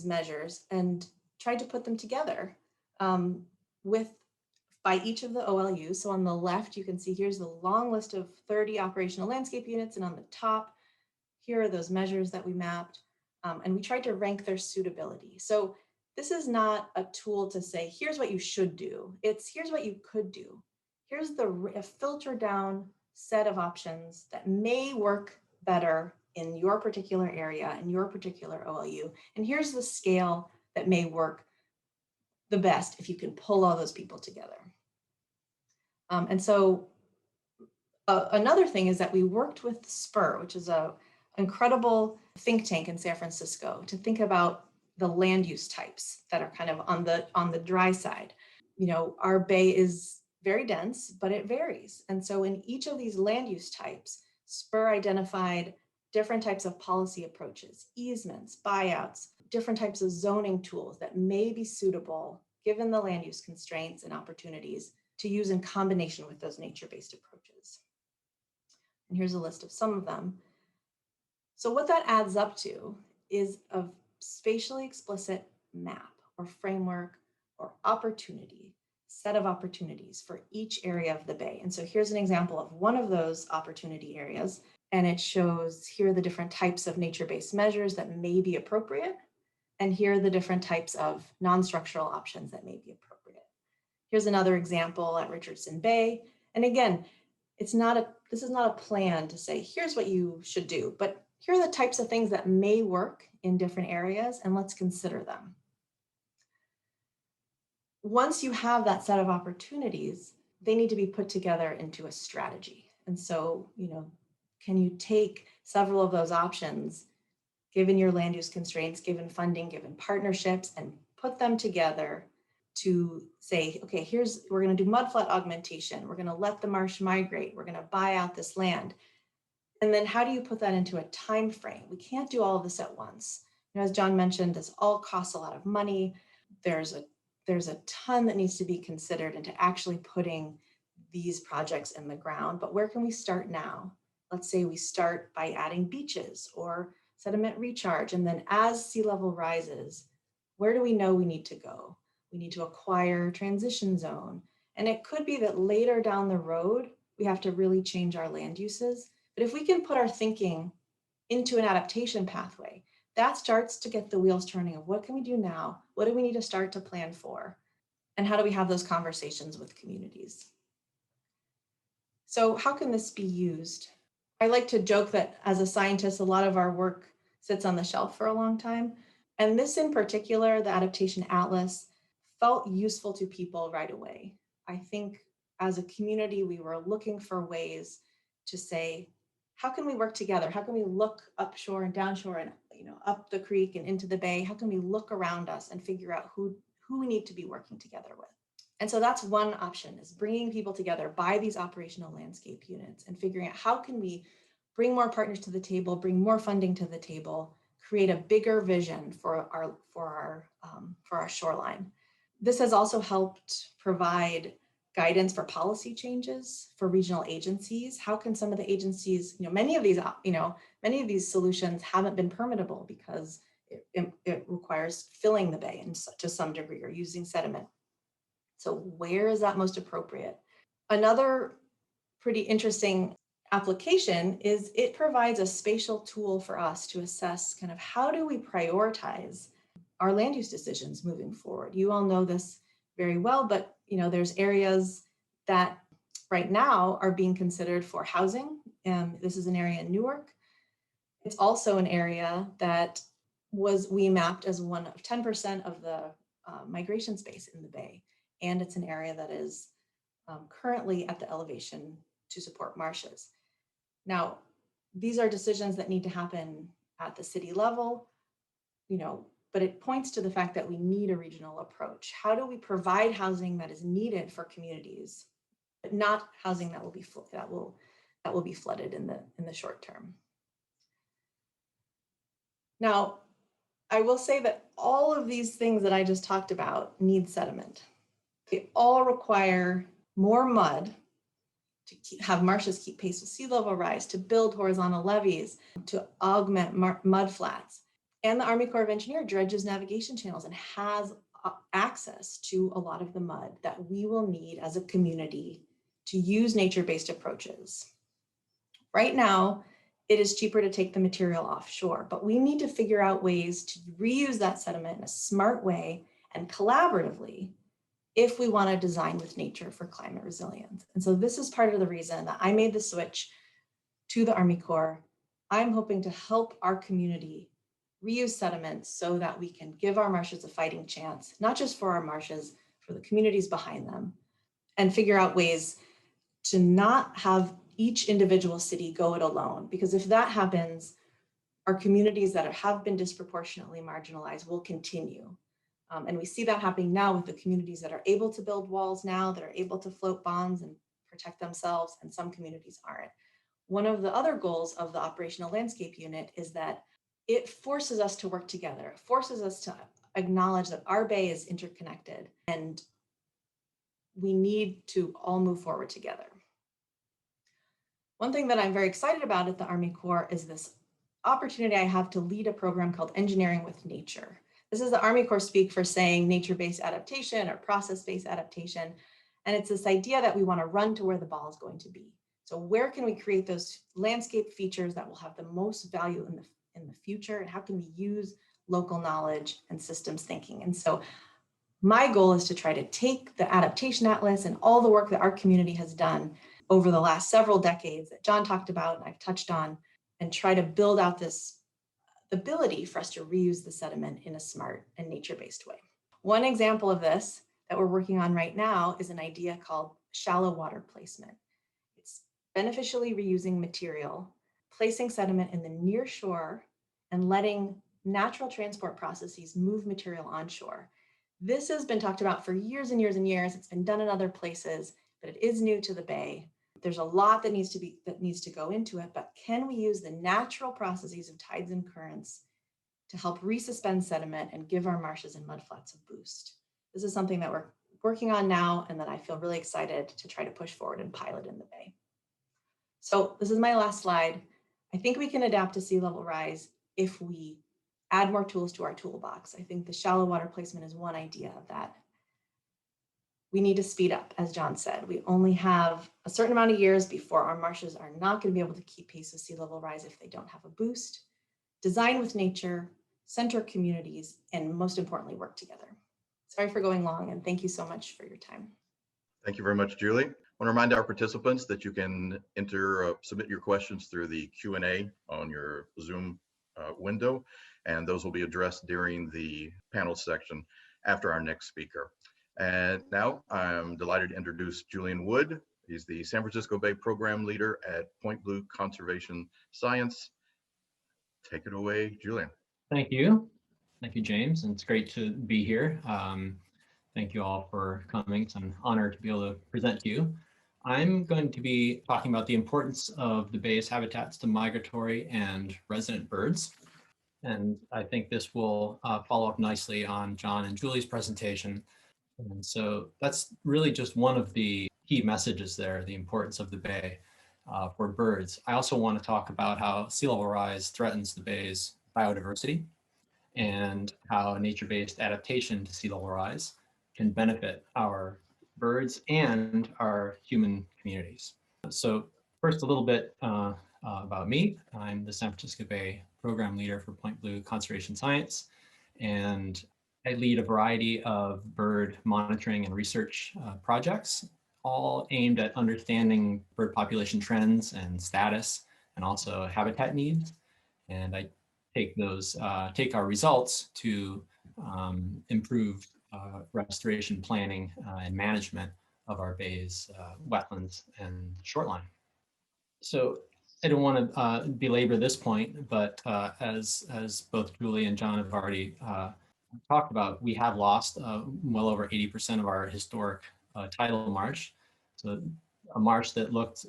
[SPEAKER 3] measures and tried to put them together by each of the OLUs. So on the left, you can see here's the long list of 30 operational landscape units, and on the top, here are those measures that we mapped. And we tried to rank their suitability. So this is not a tool to say, here's what you should do. It's here's what you could do. Here's a filter down set of options that may work better in your particular area, in your particular OLU. And here's the scale that may work the best if you can pull all those people together. And so another thing is that we worked with SPUR, which is an incredible think tank in San Francisco, to think about the land use types that are kind of on the dry side. You know, our bay is very dense, but it varies. And so in each of these land use types, SPUR identified different types of policy approaches, easements, buyouts, different types of zoning tools that may be suitable given the land use constraints and opportunities to use in combination with those nature-based approaches. And here's a list of some of them. So what that adds up to is of spatially explicit map or framework or opportunity, set of opportunities for each area of the bay. And so here's an example of one of those opportunity areas. And it shows here are the different types of nature-based measures that may be appropriate. And here are the different types of non-structural options that may be appropriate. Here's another example at Richardson Bay. And again, this is not a plan to say, here's what you should do, but here are the types of things that may work in different areas, and let's consider them. Once you have that set of opportunities, they need to be put together into a strategy. And so, can you take several of those options, given your land use constraints, given funding, given partnerships, and put them together to say, okay, we're going to do mudflat augmentation. We're going to let the marsh migrate. We're going to buy out this land. And then how do you put that into a time frame? We can't do all of this at once. As John mentioned, this all costs a lot of money. There's a ton that needs to be considered into actually putting these projects in the ground. But where can we start now? Let's say we start by adding beaches or sediment recharge. And then as sea level rises, where do we know we need to go? We need to acquire transition zone. And it could be that later down the road, we have to really change our land uses. But if we can put our thinking into an adaptation pathway, that starts to get the wheels turning of what can we do now? What do we need to start to plan for? And how do we have those conversations with communities? So how can this be used? I like to joke that as a scientist, a lot of our work sits on the shelf for a long time. And this in particular, the Adaptation Atlas, felt useful to people right away. I think as a community, we were looking for ways to say, how can we work together? How can we look upshore and downshore and up the creek and into the bay? How can we look around us and figure out who we need to be working together with? And so that's one option, is bringing people together by these operational landscape units and figuring out how can we bring more partners to the table, bring more funding to the table, create a bigger vision for our shoreline. This has also helped provide guidance for policy changes for regional agencies. How can some of the agencies, many of these solutions haven't been permittable because it requires filling the bay to some degree or using sediment. So where is that most appropriate? Another pretty interesting application is it provides a spatial tool for us to assess kind of how do we prioritize our land use decisions moving forward. You all know this very well, but there's areas that right now are being considered for housing. This is an area in Newark. It's also an area that we mapped as one of 10% of the migration space in the bay. And it's an area that is currently at the elevation to support marshes. Now, these are decisions that need to happen at the city level, but it points to the fact that we need a regional approach. How do we provide housing that is needed for communities, but not housing that will be flooded in the short term? Now, I will say that all of these things that I just talked about need sediment. They all require more mud to have marshes keep pace with sea level rise, to build horizontal levees, to augment mud flats. And the Army Corps of Engineers dredges navigation channels and has access to a lot of the mud that we will need as a community to use nature-based approaches. Right now, it is cheaper to take the material offshore, but we need to figure out ways to reuse that sediment in a smart way and collaboratively if we want to design with nature for climate resilience. And so this is part of the reason that I made the switch to the Army Corps. I'm hoping to help our community reuse sediment so that we can give our marshes a fighting chance, not just for our marshes, for the communities behind them, and figure out ways to not have each individual city go it alone. Because if that happens, our communities that have been disproportionately marginalized will continue. And we see that happening now with the communities that are able to build walls now, that are able to float bonds and protect themselves, and some communities aren't. One of the other goals of the operational landscape unit is that it forces us to work together. It forces us to acknowledge that our bay is interconnected and we need to all move forward together. One thing that I'm very excited about at the Army Corps is this opportunity I have to lead a program called Engineering with Nature. This is the Army Corps speak for saying nature-based adaptation or process-based adaptation. And it's this idea that we want to run to where the ball is going to be. So where can we create those landscape features that will have the most value in the future? And how can we use local knowledge and systems thinking? And so my goal is to try to take the Adaptation Atlas and all the work that our community has done over the last several decades that John talked about and I've touched on, and try to build out this ability for us to reuse the sediment in a smart and nature-based way. One example of this that we're working on right now is an idea called shallow water placement. It's beneficially reusing material, placing sediment in the near shore, and letting natural transport processes move material onshore. This has been talked about for years and years and years. It's been done in other places, but it is new to the Bay. There's a lot that needs to go into it, but can we use the natural processes of tides and currents to help resuspend sediment and give our marshes and mudflats a boost? This is something that we're working on now and that I feel really excited to try to push forward and pilot in the Bay. So this is my last slide. I think we can adapt to sea level rise if we add more tools to our toolbox. I think the shallow water placement is one idea of that. We need to speed up, as John said. We only have a certain amount of years before our marshes are not going to be able to keep pace with sea level rise if they don't have a boost. Design with nature, center communities, and most importantly, work together. Sorry for going long, and thank you so much for your time.
[SPEAKER 1] Thank you very much, Julie. I want to remind our participants that you can submit your questions through the Q&A on your Zoom window, and those will be addressed during the panel section after our next speaker. And now I'm delighted to introduce Julian Wood. He's the San Francisco Bay Program Leader at Point Blue Conservation Science. Take it away, Julian.
[SPEAKER 4] Thank you. Thank you, James. And it's great to be here. Thank you all for coming. It's an honor to be able to present to you. I'm going to be talking about the importance of the Bay's habitats to migratory and resident birds. And I think this will follow up nicely on John and Julie's presentation. And so that's really just one of the key messages there, the importance of the Bay for birds. I also want to talk about how sea level rise threatens the Bay's biodiversity and how nature-based adaptation to sea level rise can benefit our birds and our human communities. So first, a little bit about me. I'm the San Francisco Bay Program Leader for Point Blue Conservation Science, and I lead a variety of bird monitoring and research projects, all aimed at understanding bird population trends and status, and also habitat needs. And I take our results to improve restoration planning and management of our bay's wetlands and shoreline. So I don't want to belabor this point, but as both Julie and John have already talked about, we have lost well over 80% of our historic tidal marsh. So a marsh that looked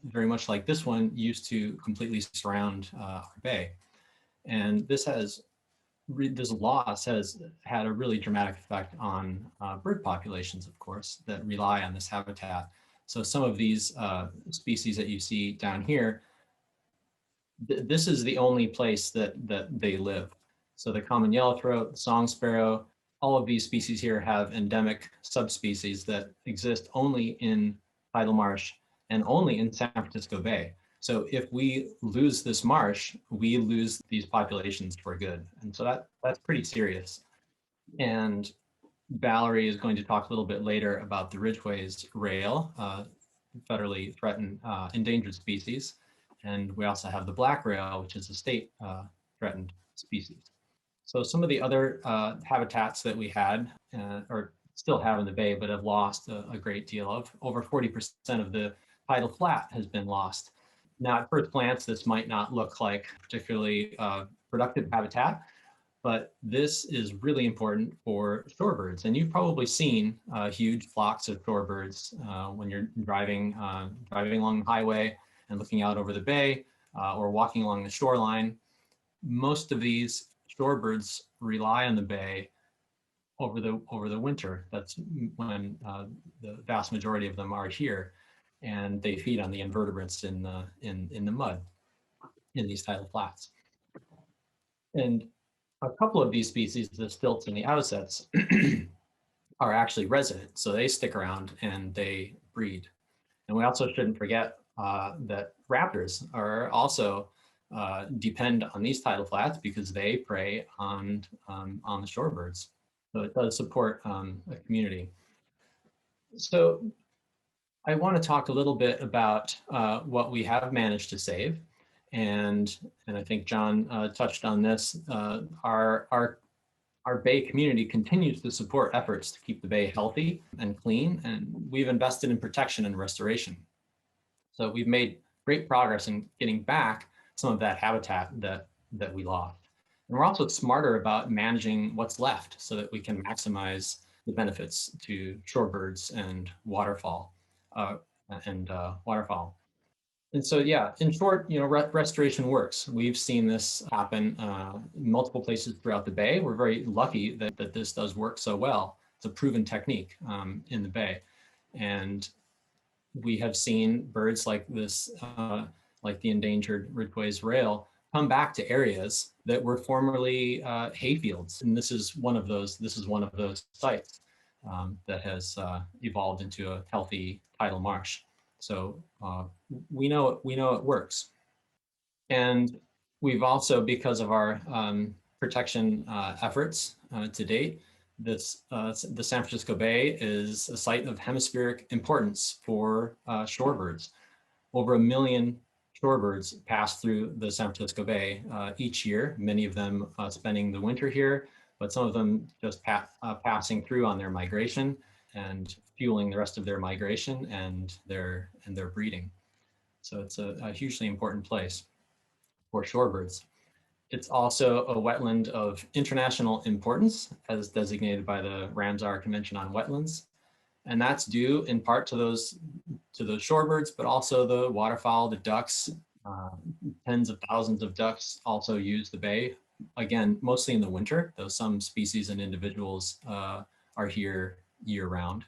[SPEAKER 4] very much like this one used to completely surround our bay. And this loss has had a really dramatic effect on bird populations, of course, that rely on this habitat. So some of these species that you see down here, this is the only place that they live. So the common yellowthroat, the song sparrow, all of these species here have endemic subspecies that exist only in tidal marsh and only in San Francisco Bay. So if we lose this marsh, we lose these populations for good. And so that's pretty serious. And Valerie is going to talk a little bit later about the Ridgway's rail, federally threatened endangered species. And we also have the black rail, which is a state threatened species. So some of the other habitats that we had, or still have in the Bay, but have lost a great deal of, over 40% of the tidal flat has been lost. Now, at first glance, this might not look like particularly productive habitat, but this is really important for shorebirds. And you've probably seen huge flocks of shorebirds when you're driving along the highway and looking out over the bay or walking along the shoreline. Most of these shorebirds rely on the bay over the winter. That's when the vast majority of them are here, and they feed on the invertebrates in the mud. in these tidal flats. And a couple of these species, the stilts and the outosets, are actually resident. So they stick around and they breed. And we also shouldn't forget that raptors are also depend on these tidal flats because they prey on the shorebirds. So it does support a community. So I want to talk a little bit about what we have managed to save. And I think John touched on this. Our bay community continues to support efforts to keep the bay healthy and clean, and we've invested in protection and restoration. So we've made great progress in getting back some of that habitat that we lost. And we're also smarter about managing what's left so that we can maximize the benefits to shorebirds and waterfowl. And so, yeah, in short, restoration works. We've seen this happen in multiple places throughout the bay. We're very lucky that this does work so well. It's a proven technique in the bay. And we have seen birds like this, like the endangered Ridgway's rail, come back to areas that were formerly hayfields. And this is one of those sites that has evolved into a healthy tidal marsh. So we know it works. And we've also, because of our protection efforts to date, the San Francisco Bay is a site of hemispheric importance for shorebirds. Over 1 million shorebirds pass through the San Francisco Bay each year, many of them spending the winter here, but some of them just passing through on their migration and fueling the rest of their migration and their breeding. So it's a hugely important place for shorebirds. It's also a wetland of international importance as designated by the Ramsar Convention on Wetlands. And that's due in part to those shorebirds, but also the waterfowl, the ducks. Tens of thousands of ducks also use the bay, again, mostly in the winter, though some species and individuals are here year round.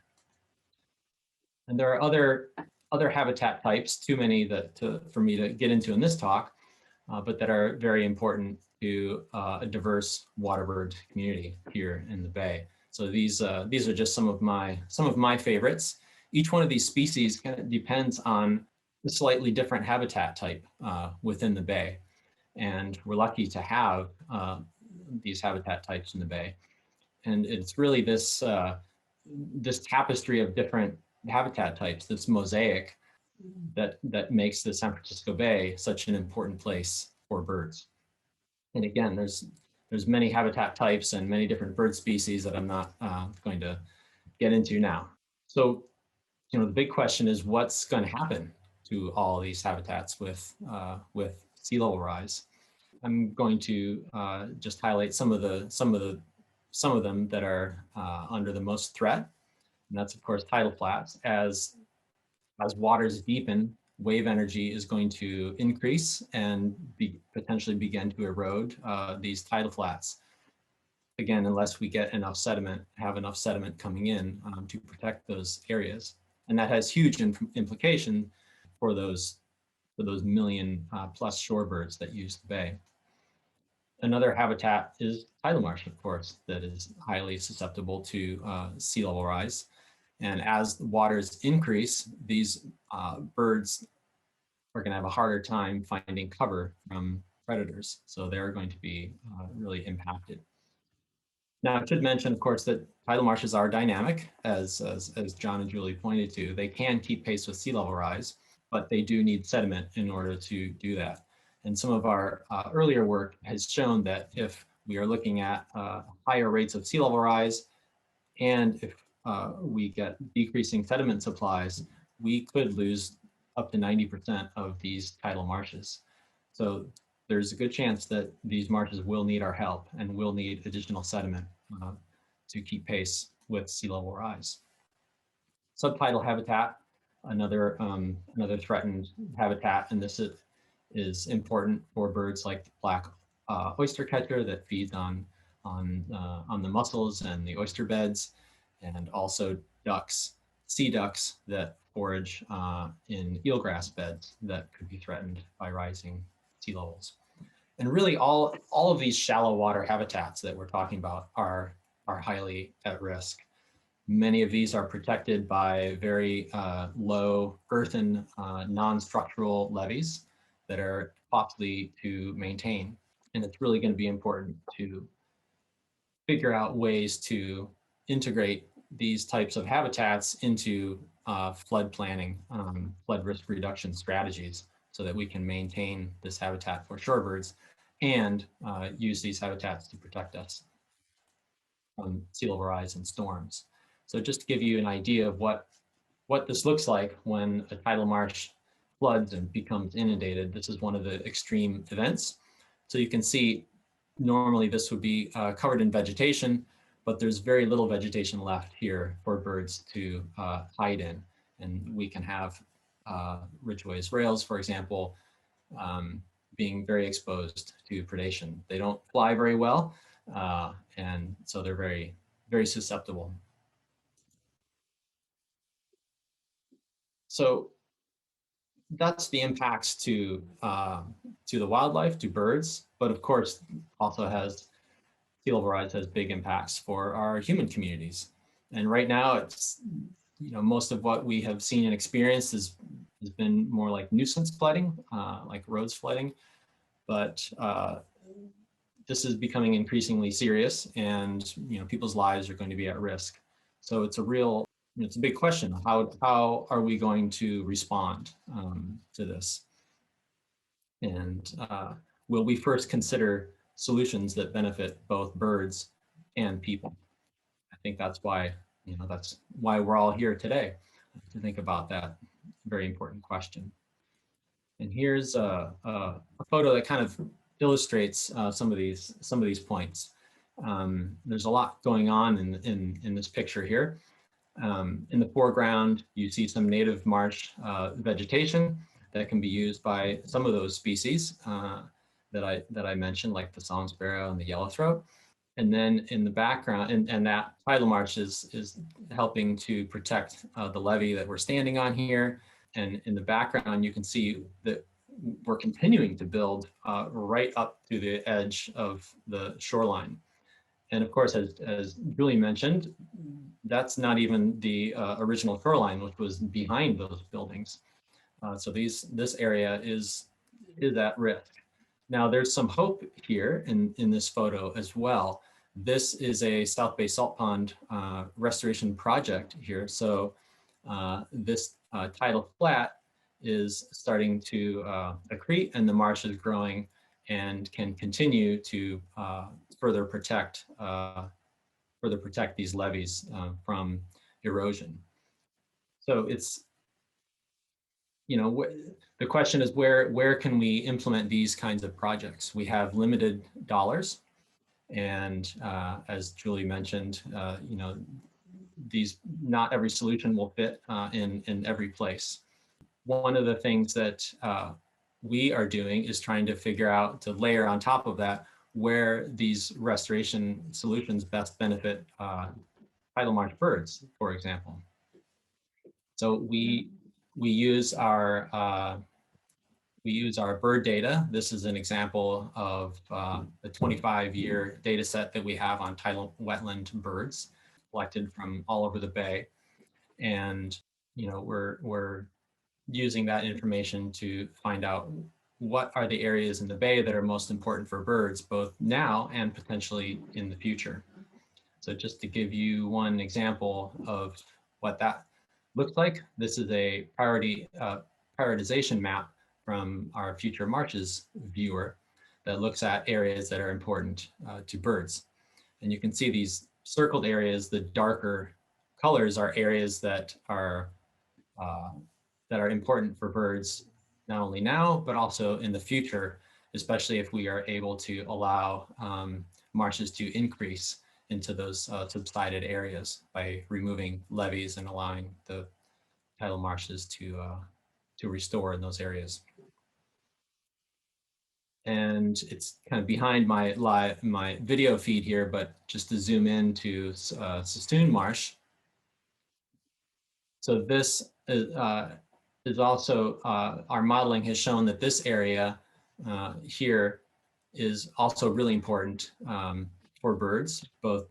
[SPEAKER 4] And there are other habitat types, too many for me to get into in this talk, but that are very important to a diverse waterbird community here in the bay. So these are just some of my favorites. Each one of these species kind of depends on a slightly different habitat type within the bay, and we're lucky to have these habitat types in the bay. And it's really this tapestry of different habitat types, this mosaic that makes the San Francisco Bay such an important place for birds. And again, there's many habitat types and many different bird species that I'm not going to get into now. So, the big question is what's going to happen to all of these habitats with sea level rise. I'm going to just highlight some of them that are under the most threat, and that's of course tidal flats. As waters deepen, wave energy is going to increase and potentially begin to erode these tidal flats. Again, unless we get enough sediment, have enough sediment coming in to protect those areas. And that has huge implication for those million plus shorebirds that use the bay. Another habitat is tidal marsh, of course, that is highly susceptible to sea level rise. And as the waters increase, these birds are going to have a harder time finding cover from predators. So they're going to be really impacted. Now, I should mention, of course, that tidal marshes are dynamic, as John and Julie pointed to. They can keep pace with sea level rise, but they do need sediment in order to do that. And some of our earlier work has shown that if we are looking at higher rates of sea level rise, and if we get decreasing sediment supplies, we could lose up to 90% of these tidal marshes. So there's a good chance that these marshes will need our help and will need additional sediment to keep pace with sea level rise. Subtidal habitat, another threatened habitat, and this is important for birds like the black oyster catcher that feeds on the mussels and the oyster beds, and also ducks, sea ducks that forage in eelgrass beds that could be threatened by rising sea levels. And really all of these shallow water habitats that we're talking about are highly at risk. Many of these are protected by very low earthen non-structural levees that are costly to maintain. And it's really going to be important to figure out ways to integrate these types of habitats into flood planning, flood risk reduction strategies, so that we can maintain this habitat for shorebirds and use these habitats to protect us from sea level rise and storms. So just to give you an idea of what this looks like when a tidal marsh floods and becomes inundated, this is one of the extreme events. So you can see normally this would be covered in vegetation, but there's very little vegetation left here for birds to hide in. And we can have ridgeways rails, for example, being very exposed to predation. They don't fly very well, and so they're very, very susceptible. So that's the impacts to the wildlife, to birds, but of course also has sea level rise has big impacts for our human communities. And right now it's, most of what we have seen and experienced has been more like nuisance flooding, like roads flooding, but this is becoming increasingly serious, and people's lives are going to be at risk. So it's a real, it's a big question. How are we going to respond to this? And will we first consider solutions that benefit both birds and people? I think that's why, that's why we're all here today, to think about that very important question. And here's a photo that kind of illustrates some of these points. There's a lot going on in this picture here. In the foreground, you see some native marsh vegetation that can be used by some of those species that I mentioned, like the song sparrow and the yellowthroat. And then in the background, and that tidal marsh is helping to protect the levee that we're standing on here. And in the background, you can see that we're continuing to build right up to the edge of the shoreline. And of course, as Julie mentioned, that's not even the original shoreline, which was behind those buildings. So this area is at risk. Now there's some hope here in this photo as well. This is a South Bay Salt Pond restoration project here. So this tidal flat is starting to accrete, and the marsh is growing and can continue to further protect these levees from erosion. So it's, the question is where can we implement these kinds of projects? We have limited dollars, and as Julie mentioned, not every solution will fit in every place. One of the things that we are doing is trying to figure out, to layer on top of that, where these restoration solutions best benefit tidal marsh birds, for example. So we use our bird data. This is an example of the 25-year data set that we have on tidal wetland birds collected from all over the bay. And we're using that information to find out what are the areas in the bay that are most important for birds, both now and potentially in the future. So just to give you one example of what that looks like, this is a prioritization map from our Future Marshes viewer that looks at areas that are important to birds. And you can see these circled areas, the darker colors are areas that are important for birds, not only now, but also in the future, especially if we are able to allow marshes to increase into those subsided areas by removing levees and allowing the tidal marshes to restore in those areas. And it's kind of behind my video feed here, but just to zoom in to Sassoon Marsh. So this is also, our modeling has shown that this area here is also really important for birds, both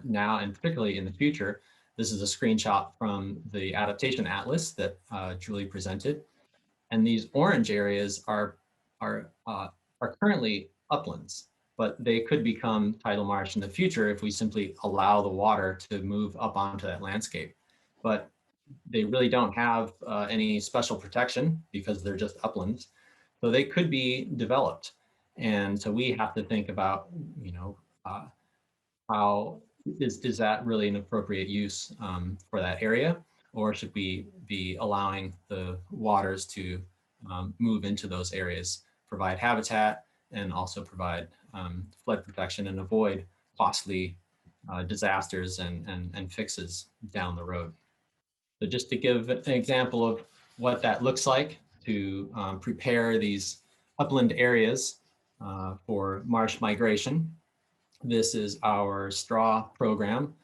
[SPEAKER 4] now and particularly in the future. This is a screenshot from the Adaptation Atlas that Julie presented. And these orange areas are currently uplands, but they could become tidal marsh in the future if we simply allow the water to move up onto that landscape. But they really don't have any special protection because they're just uplands. So they could be developed. And so we have to think about, how is that really an appropriate use for that area? Or should we be allowing the waters to move into those areas, provide habitat, and also provide flood protection and avoid costly disasters and fixes down the road. So just to give an example of what that looks like to prepare these upland areas for marsh migration. This is our STRAW program.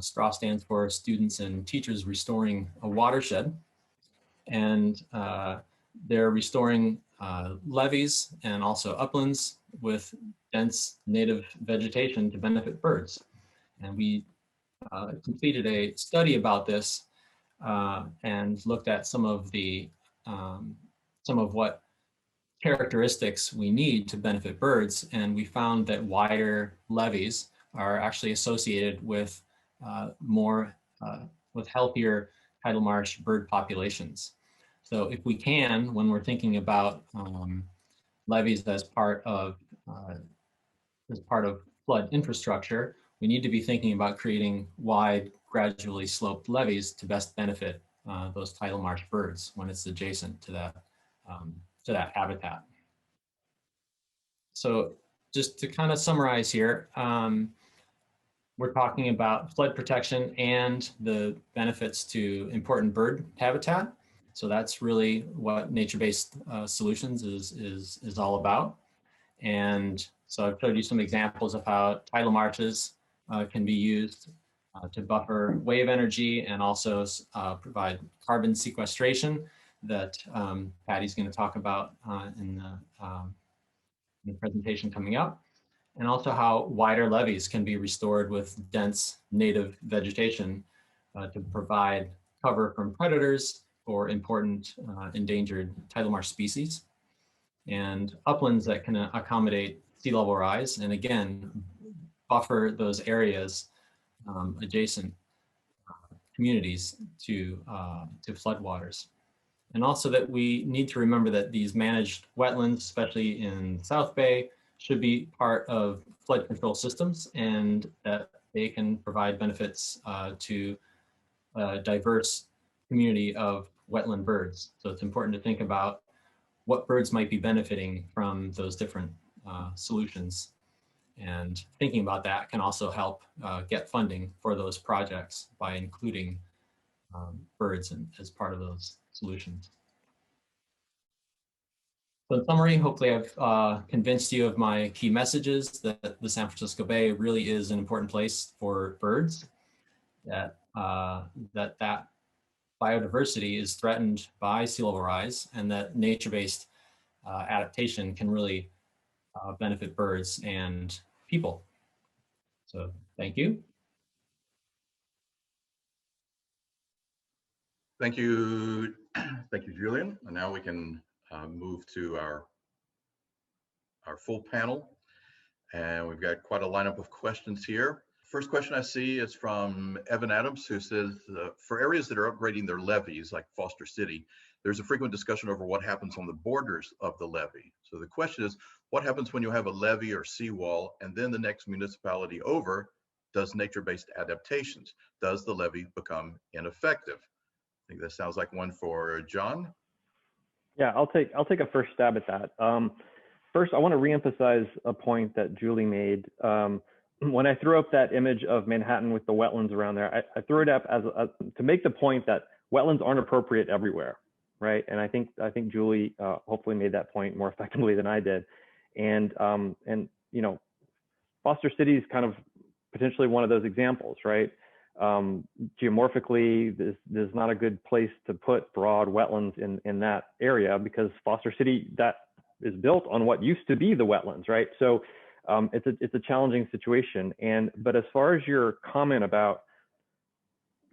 [SPEAKER 4] STRAW stands for Students and Teachers Restoring a Watershed. And they're restoring levees and also uplands with dense native vegetation to benefit birds. And we completed a study about this and looked at some of what characteristics we need to benefit birds, and we found that wider levees are actually associated with with healthier tidal marsh bird populations. So if we can, when we're thinking about levees as part of flood infrastructure, we need to be thinking about creating wide, gradually sloped levees to best benefit those tidal marsh birds when it's adjacent to that habitat. So just to kind of summarize here, we're talking about flood protection and the benefits to important bird habitat. So that's really what nature-based solutions is all about. And so I've showed you some examples of how tidal marshes can be used to buffer wave energy and also provide carbon sequestration that Patty's going to talk about in the presentation coming up, and also how wider levees can be restored with dense native vegetation to provide cover from predators for important endangered tidal marsh species, and uplands that can accommodate sea level rise, and again, buffer those areas adjacent communities to floodwaters. And also that we need to remember that these managed wetlands, especially in South Bay, should be part of flood control systems, and that they can provide benefits to a diverse community of wetland birds. So it's important to think about what birds might be benefiting from those different solutions. And thinking about that can also help get funding for those projects by including birds as part of those solutions. So in summary, hopefully I've convinced you of my key messages that the San Francisco Bay really is an important place for birds, that biodiversity is threatened by sea level rise, and that nature-based adaptation can really benefit birds and people. So thank you.
[SPEAKER 1] Thank you. Thank you, Julian. And now we can move to our full panel. And we've got quite a lineup of questions here. First question I see is from Evan Adams, who says, for areas that are upgrading their levees, like Foster City, there's a frequent discussion over what happens on the borders of the levee. So the question is, what happens when you have a levee or seawall, and then the next municipality over does nature-based adaptations? Does the levee become ineffective? I think that sounds like one for John.
[SPEAKER 2] Yeah, I'll take a first stab at that. First, I want to reemphasize a point that Julie made. When I threw up that image of Manhattan with the wetlands around there, I threw it up as to make the point that wetlands aren't appropriate everywhere, right? And I think Julie hopefully made that point more effectively than I did. And you know, Foster City is kind of potentially one of those examples, right? Geomorphically, there's not a good place to put broad wetlands in that area, because Foster City, that is built on what used to be the wetlands, right? So it's a challenging situation. But as far as your comment about,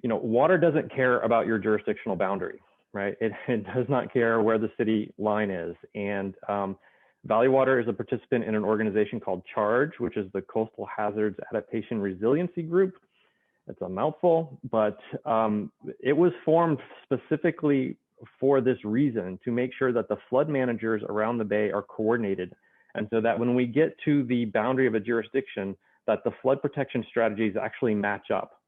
[SPEAKER 2] water doesn't care about your jurisdictional boundary, right? It does not care where the city line is. And Valley Water is a participant in an organization called CHARGE, which is the Coastal Hazards Adaptation Resiliency Group. It's a mouthful, but it was formed specifically for this reason, to make sure that the flood managers around the bay are coordinated. And so that when we get to the boundary of a jurisdiction, that the flood protection strategies actually match up,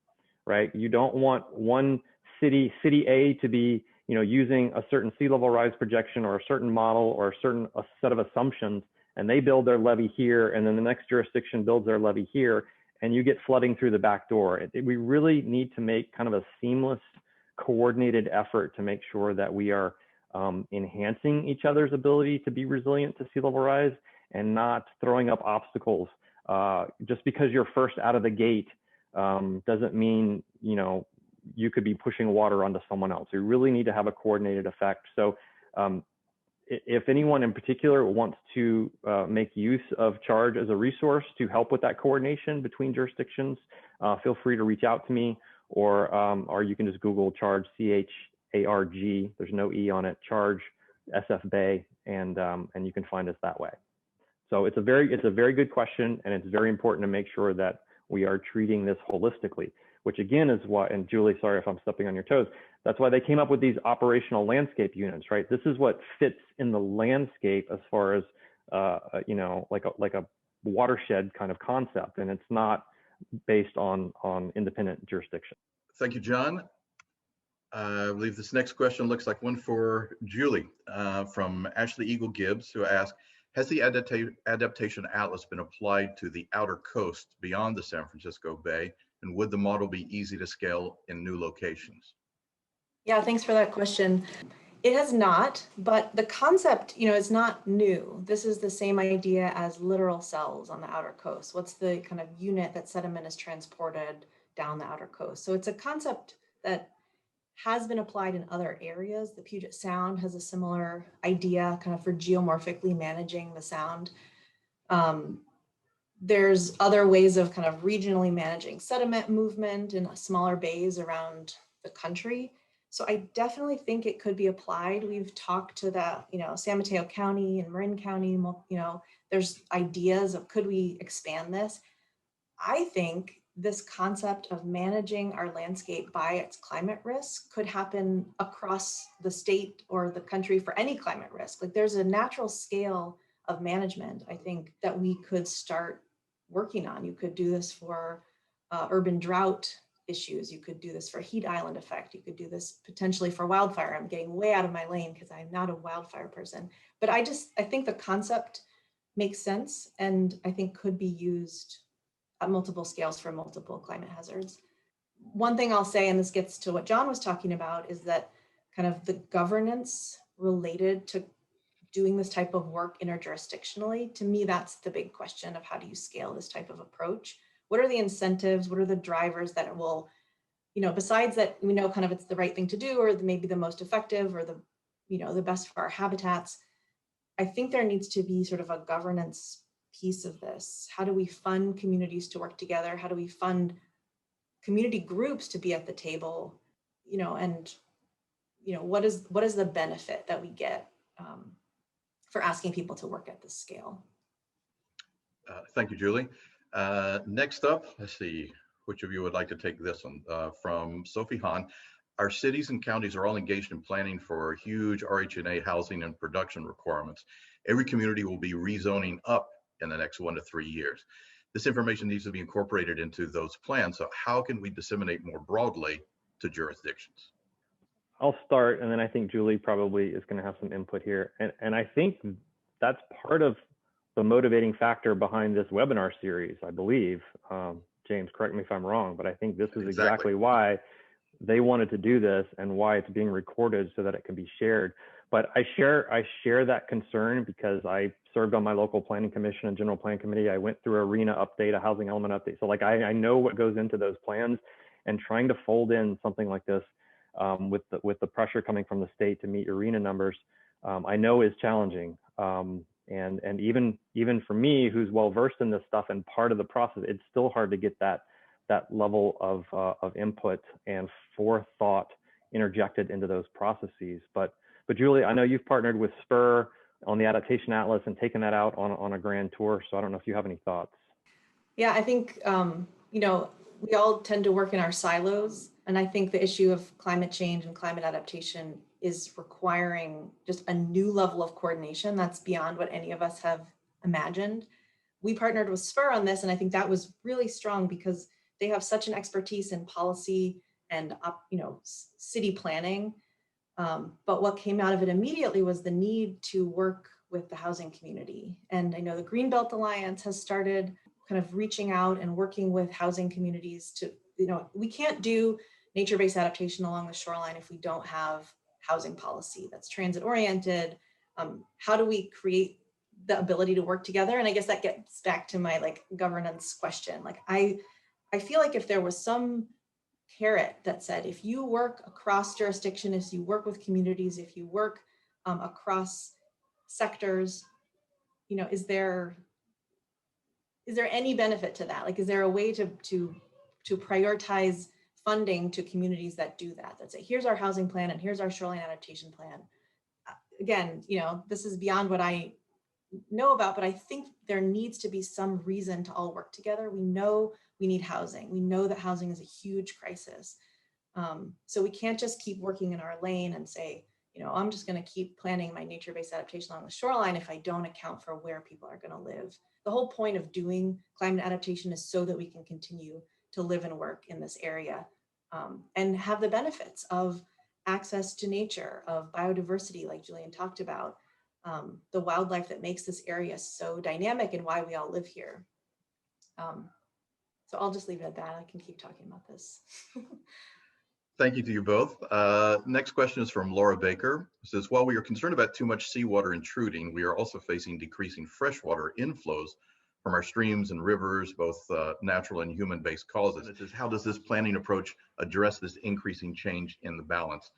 [SPEAKER 2] right? You don't want one city A to be, using a certain sea level rise projection or a certain model or a set of assumptions, and they build their levee here, and then the next jurisdiction builds their levee here, and you get flooding through the back door. We really need to make kind of a seamless, coordinated effort to make sure that we are enhancing each other's ability to be resilient to sea level rise and not throwing up obstacles. Just because you're first out of the gate doesn't mean, you could be pushing water onto someone else. We really need to have a coordinated effect. So if anyone in particular wants to make use of CHARGE as a resource to help with that coordination between jurisdictions, feel free to reach out to me, or you can just Google CHARGE, CHARG. There's no E on it. CHARGE SF Bay, and you can find us that way. So it's a very good question, and it's very important to make sure that we are treating this holistically, which again is why, and Julie, sorry if I'm stepping on your toes, that's why they came up with these operational landscape units, right? This is what fits in the landscape as far as, like a watershed kind of concept, and it's not based on independent jurisdiction.
[SPEAKER 1] Thank you, John. I believe this next question looks like one for Julie from Ashley Eagle Gibbs, who asked, has the Adaptation Atlas been applied to the outer coast beyond the San Francisco Bay, and would the model be easy to scale in new locations?
[SPEAKER 3] Yeah, thanks for that question. It has not, but the concept, is not new. This is the same idea as littoral cells on the outer coast. What's the kind of unit that sediment is transported down the outer coast? So it's a concept that has been applied in other areas. The Puget Sound has a similar idea kind of for geomorphically managing the sound. There's other ways of kind of regionally managing sediment movement in smaller bays around the country. So I definitely think it could be applied. We've talked to the, San Mateo County and Marin County, there's ideas of, could we expand this? I think this concept of managing our landscape by its climate risk could happen across the state or the country for any climate risk. Like there's a natural scale of management, I think, that we could start working on. You could do this for urban drought issues. You could do this for heat island effect. You could do this potentially for wildfire. I'm getting way out of my lane because I'm not a wildfire person, but I think the concept makes sense and I think could be used at multiple scales for multiple climate hazards. One thing I'll say, and this gets to what John was talking about, is that kind of the governance related to doing this type of work interjurisdictionally, to me, that's the big question of how do you scale this type of approach? What are the incentives? What are the drivers that will, besides that, we know kind of it's the right thing to do, or maybe the most effective, or the best for our habitats. I think there needs to be sort of a governance piece of this. How do we fund communities to work together? How do we fund community groups to be at the table? What is the benefit that we get for asking people to work at this scale?
[SPEAKER 1] Thank you, Julie. Next up, let's see, which of you would like to take this one? From Sophie Hahn. Our cities and counties are all engaged in planning for huge RHNA housing and production requirements. Every community will be rezoning up in the next 1 to 3 years. This information needs to be incorporated into those plans. So how can we disseminate more broadly to jurisdictions?
[SPEAKER 2] I'll start, and then I think Julie probably is going to have some input here. And I think that's part of the motivating factor behind this webinar series, I believe. James, correct me if I'm wrong, but I think this is exactly why they wanted to do this and why it's being recorded so that it can be shared. But I share that concern because I served on my local planning commission and general plan committee. I went through ARENA update, a housing element update. So I know what goes into those plans, and trying to fold in something like this with the pressure coming from the state to meet ARENA numbers I know is challenging. And even for me, who's well versed in this stuff and part of the process, it's still hard to get that level of input and forethought interjected into those processes. But Julie, I know you've partnered with Spur on the Adaptation Atlas and taken that out on a grand tour. So I don't know if you have any thoughts.
[SPEAKER 3] Yeah, I think, you know, we all tend to work in our silos. And I think the issue of climate change and climate adaptation is requiring just a new level of coordination that's beyond what any of us have imagined. We partnered with Spur on this, and I think that was really strong because they have such an expertise in policy and, you know, city planning. But what came out of it immediately was the need to work with the housing community. And I know the Greenbelt Alliance has started kind of reaching out and working with housing communities to, you know, we can't do nature-based adaptation along the shoreline if we don't have housing policy that's transit oriented. How do we create the ability to work together? And I guess that gets back to my like governance question. Like I feel like if there was some carrot that said, if you work across jurisdiction, if you work with communities, if you work across sectors, you know, is there any benefit to that? Like, is there a way to prioritize funding to communities that do that? That say, here's our housing plan and here's our shoreline adaptation plan. Again, you know, this is beyond what I know about, but I think there needs to be some reason to all work together. We know we need housing. We know that housing is a huge crisis. So we can't just keep working in our lane and say, you know, I'm just going to keep planning my nature-based adaptation along the shoreline if I don't account for where people are going to live. The whole point of doing climate adaptation is so that we can continue to live and work in this area and have the benefits of access to nature, of biodiversity, like Julian talked about, the wildlife that makes this area so dynamic and why we all live here. So I'll just leave it at that. I can keep talking about this.
[SPEAKER 1] Thank you to you both. Next question is from Laura Baker. It says, while we are concerned about too much seawater intruding, we are also facing decreasing freshwater inflows from our streams and rivers, both natural and human-based causes. It says, how does this planning approach address this increasing change in the balance?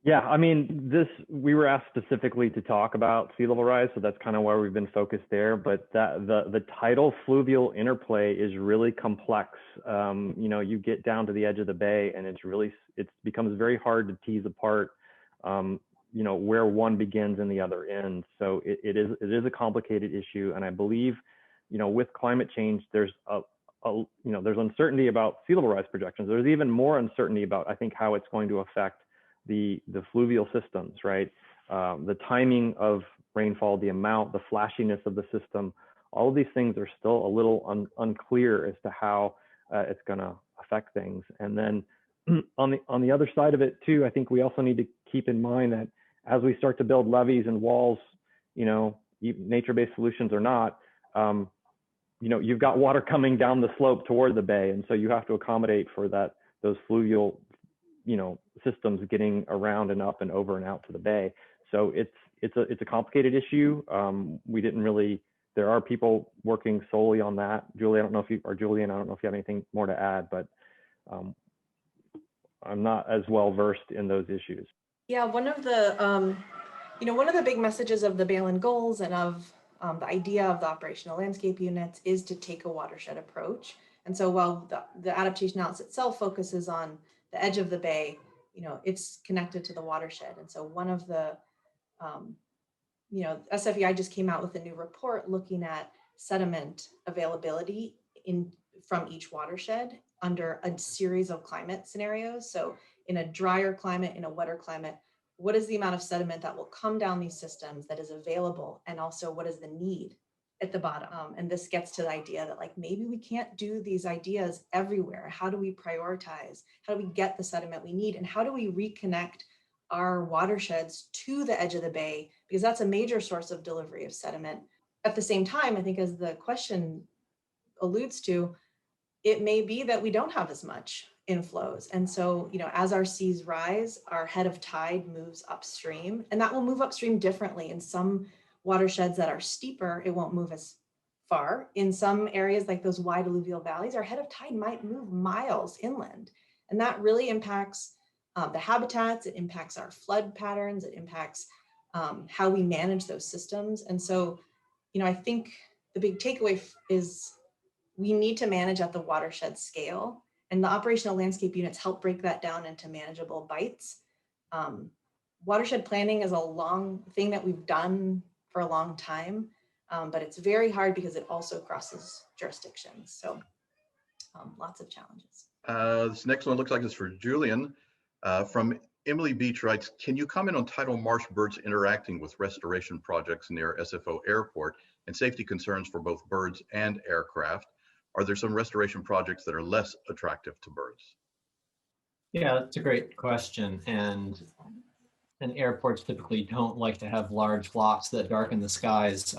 [SPEAKER 2] Yeah, I mean, we were asked specifically to talk about sea level rise, so that's kind of why we've been focused there. But the tidal fluvial interplay is really complex. You know, you get down to the edge of the bay, and it becomes very hard to tease apart, you know, where one begins and the other ends. So it is a complicated issue, and I believe, you know, with climate change, there's there's uncertainty about sea level rise projections. There's even more uncertainty about, I think, how it's going to affect the fluvial systems, right? The timing of rainfall, the amount, the flashiness of the system, all of these things are still a little unclear as to how it's going to affect things. And then on the other side of it too, I think we also need to keep in mind that as we start to build levees and walls, you know, nature-based solutions or not, you know, you've got water coming down the slope toward the bay, and so you have to accommodate for those fluvial, you know, systems getting around and up and over and out to the bay. So it's a complicated issue. There are people working solely on that. Julie, I don't know if you, or Julian, I don't know if you have anything more to add, but I'm not as well versed in those issues.
[SPEAKER 3] Yeah, one of the big messages of the Beagle goals and of the idea of the operational landscape units is to take a watershed approach. And so while the adaptation analysis itself focuses on the edge of the bay, you know, it's connected to the watershed. And so one of the, SFEI just came out with a new report looking at sediment availability from each watershed under a series of climate scenarios. So in a drier climate, in a wetter climate, what is the amount of sediment that will come down these systems that is available? And also what is the need at the bottom? And this gets to the idea that like, maybe we can't do these ideas everywhere. How do we prioritize? How do we get the sediment we need? And how do we reconnect our watersheds to the edge of the bay? Because that's a major source of delivery of sediment. At the same time, I think as the question alludes to, it may be that we don't have as much inflows. And so, you know, as our seas rise, our head of tide moves upstream, and that will move upstream differently. In some watersheds that are steeper, it won't move as far. In some areas like those wide alluvial valleys, our head of tide might move miles inland. And that really impacts the habitats, it impacts our flood patterns, it impacts how we manage those systems. And so, I think the big takeaway is we need to manage at the watershed scale, and the operational landscape units help break that down into manageable bites. Watershed planning is a long thing that we've done for a long time, but it's very hard because it also crosses jurisdictions. So lots of challenges.
[SPEAKER 1] This next one looks like it's for Julian. From Emily Beach writes, can you comment on tidal marsh birds interacting with restoration projects near SFO Airport and safety concerns for both birds and aircraft? Are there some restoration projects that are less attractive to birds?
[SPEAKER 4] Yeah, that's a great question. And airports typically don't like to have large flocks that darken the skies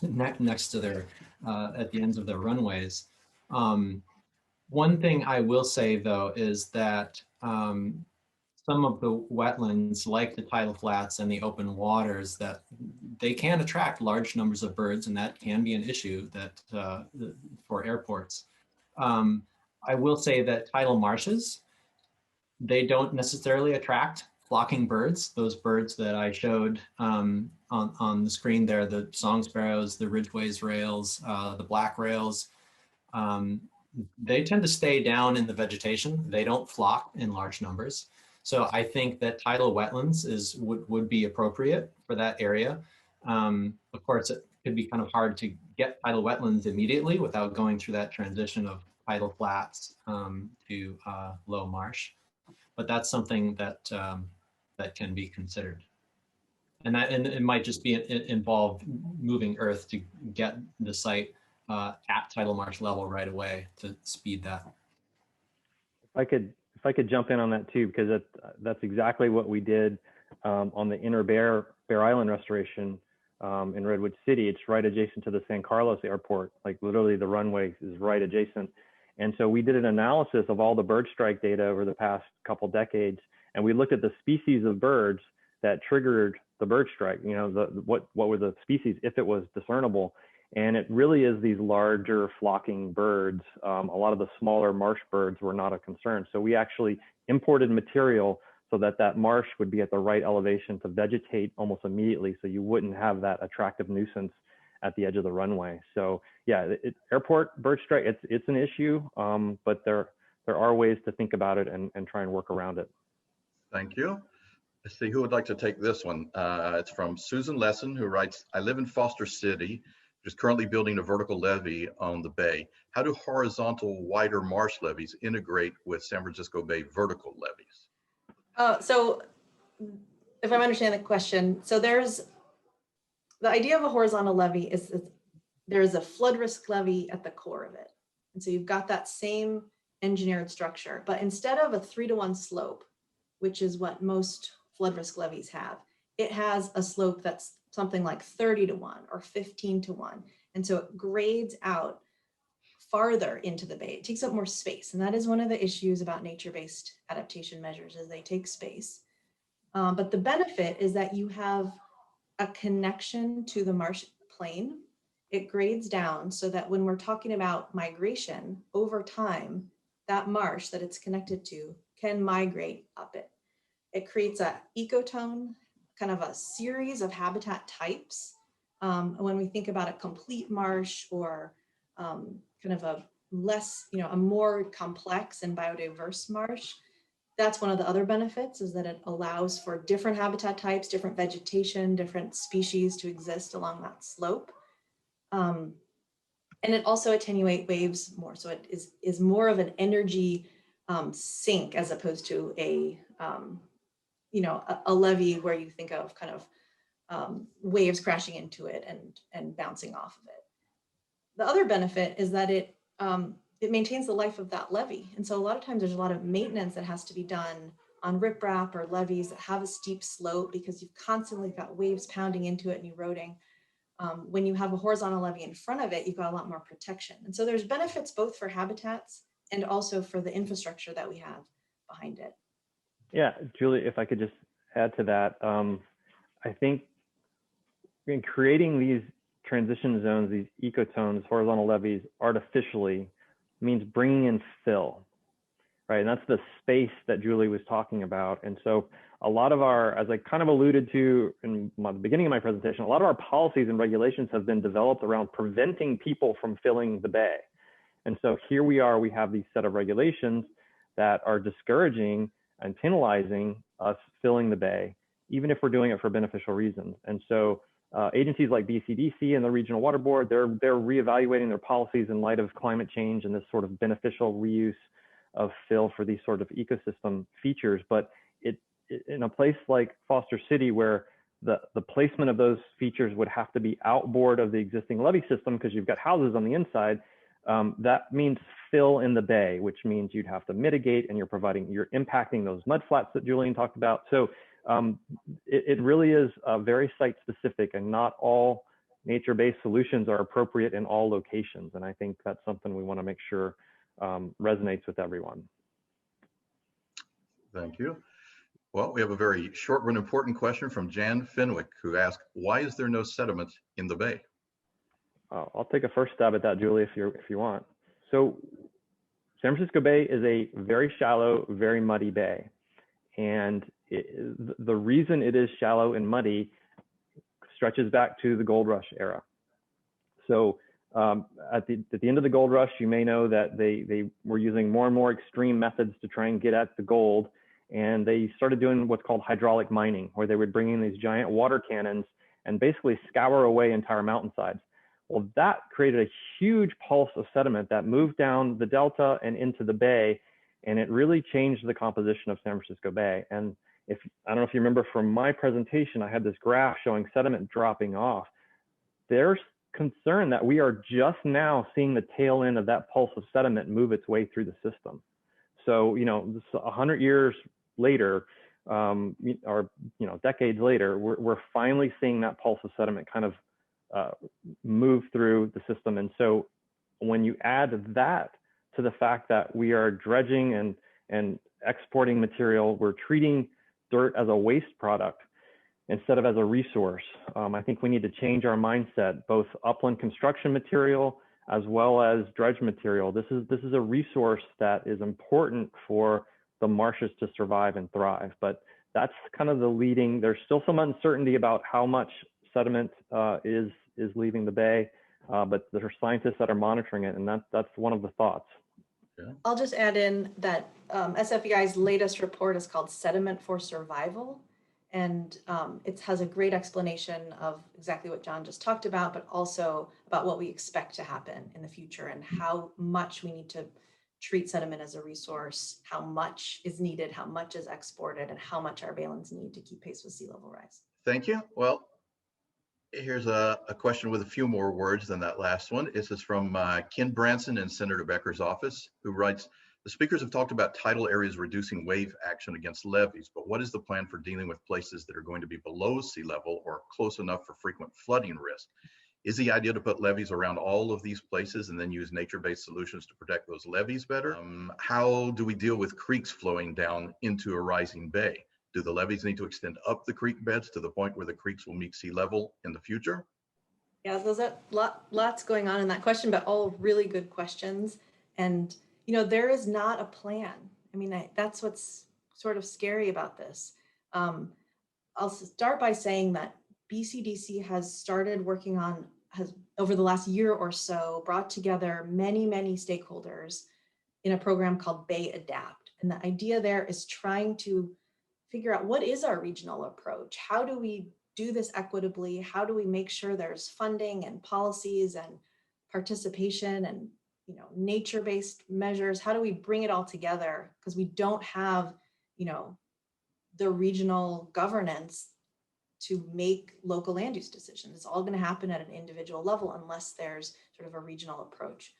[SPEAKER 4] next to their, at the ends of their runways. One thing I will say though is that some of the wetlands, like the tidal flats and the open waters, that they can attract large numbers of birds, and that can be an issue that for airports. I will say that tidal marshes, they don't necessarily attract flocking birds. Those birds that I showed on the screen there, the song sparrows, the ridgeways rails, the black rails, they tend to stay down in the vegetation. They don't flock in large numbers. So I think that tidal wetlands would be appropriate for that area. Of course, it could be kind of hard to get tidal wetlands immediately without going through that transition of tidal flats to low marsh. But that's something that that can be considered. And it might just be involve moving earth to get the site at tidal marsh level right away to speed that.
[SPEAKER 2] If I could jump in on that too, because that's exactly what we did on the inner Bear Island restoration in Redwood City. It's right adjacent to the San Carlos airport. Like literally the runway is right adjacent. And so we did an analysis of all the bird strike data over the past couple decades, and we looked at the species of birds that triggered the bird strike. What were the species if it was discernible? And it really is these larger flocking birds. A lot of the smaller marsh birds were not a concern. So we actually imported material so that marsh would be at the right elevation to vegetate almost immediately, so you wouldn't have that attractive nuisance at the edge of the runway. So yeah, airport bird strike, it's an issue, but there are ways to think about it and try and work around it.
[SPEAKER 1] Thank you. Let's see who would like to take this one. It's from Susan Lesson, who writes, I live in Foster City, which is currently building a vertical levee on the bay. How do horizontal wider marsh levees integrate with San Francisco Bay vertical levees?
[SPEAKER 3] So if I'm understanding the question, so there's the idea of a horizontal levee is there's a flood risk levee at the core of it. And so you've got that same engineered structure, but instead of a 3-to-1 slope, which is what most flood risk levees have, it has a slope that's something like 30-to-1 or 15-to-1. And so it grades out farther into the bay. It takes up more space. And that is one of the issues about nature-based adaptation measures, is they take space. But the benefit is that you have a connection to the marsh plain. It grades down so that when we're talking about migration over time, that marsh that it's connected to can migrate up it. It creates an ecotone, kind of a series of habitat types. When we think about a complete marsh or kind of a less, a more complex and biodiverse marsh, that's one of the other benefits, is that it allows for different habitat types, different vegetation, different species to exist along that slope. And it also attenuates waves more. So it is more of an energy sink as opposed to a levee where you think of kind of waves crashing into it and bouncing off of it. The other benefit is that it maintains the life of that levee. And so a lot of times there's a lot of maintenance that has to be done on riprap or levees that have a steep slope because you've constantly got waves pounding into it and eroding. When you have a horizontal levee in front of it, you've got a lot more protection. And so there's benefits both for habitats and also for the infrastructure that we have behind it.
[SPEAKER 2] Yeah, Julie, if I could just add to that, I think in creating these transition zones, these ecotones, horizontal levees artificially means bringing in fill. right? And that's the space that Julie was talking about. And so a lot of our, as I kind of alluded to in the beginning of my presentation, a lot of our policies and regulations have been developed around preventing people from filling the bay. And so here we are, we have these set of regulations that are discouraging and penalizing us filling the bay, even if we're doing it for beneficial reasons. And so agencies like BCDC and the Regional Water Board, they're reevaluating their policies in light of climate change and this sort of beneficial reuse of fill for these sort of ecosystem features. But in a place like Foster City, where the placement of those features would have to be outboard of the existing levee system because you've got houses on the inside, that means fill in the bay, which means you'd have to mitigate, and you're impacting those mud flats that Julian talked about. So it really is very site specific, and not all nature-based solutions are appropriate in all locations. And I think that's something we want to make sure resonates with everyone.
[SPEAKER 1] Thank you. Well, we have a very short but important question from Jan Fenwick, who asked, why is there no sediment in the bay?
[SPEAKER 2] I'll take a first stab at that, Julie, if you want. So San Francisco Bay is a very shallow, very muddy bay. And the reason it is shallow and muddy stretches back to the gold rush era. So at the end of the gold rush, you may know that they were using more and more extreme methods to try and get at the gold. And they started doing what's called hydraulic mining, where they would bring in these giant water cannons and basically scour away entire mountainsides. Well, that created a huge pulse of sediment that moved down the delta and into the bay, and it really changed the composition of San Francisco Bay. And I don't know if you remember from my presentation, I had this graph showing sediment dropping off. There's concern that we are just now seeing the tail end of that pulse of sediment move its way through the system. So, 100 years later, or decades later, we're finally seeing that pulse of sediment kind of move through the system. And so when you add that to the fact that we are dredging and exporting material, we're treating dirt as a waste product instead of as a resource. I think we need to change our mindset, both upland construction material as well as dredge material. This is a resource that is important for the marshes to survive and thrive. But that's kind of the leading. There's still some uncertainty about how much sediment is leaving the bay, but there are scientists that are monitoring it, and that's one of the thoughts.
[SPEAKER 1] Yeah.
[SPEAKER 3] I'll just add in that SFEI's latest report is called Sediment for Survival, and it has a great explanation of exactly what John just talked about, but also about what we expect to happen in the future and how much we need to treat sediment as a resource, how much is needed, how much is exported, and how much our baylands need to keep pace with sea level rise.
[SPEAKER 1] Thank you. Well, here's a question with a few more words than that last one. This is from Ken Branson in Senator Becker's office, who writes, the speakers have talked about tidal areas reducing wave action against levees, but what is the plan for dealing with places that are going to be below sea level or close enough for frequent flooding risk? Is the idea to put levees around all of these places and then use nature-based solutions to protect those levees better? How do we deal with creeks flowing down into a rising bay? Do the levees need to extend up the creek beds to the point where the creeks will meet sea level in the future?
[SPEAKER 3] Yeah, there's lots going on in that question, but all really good questions. And, there is not a plan. I mean, that's what's sort of scary about this. I'll start by saying that BCDC has started working on, has over the last year or so, brought together many, many stakeholders in a program called Bay Adapt. And the idea there is trying to figure out what is our regional approach? How do we do this equitably? How do we make sure there's funding and policies and participation and nature-based measures? How do we bring it all together? Because we don't have the regional governance to make local land use decisions. It's all going to happen at an individual level unless there's sort of a regional approach.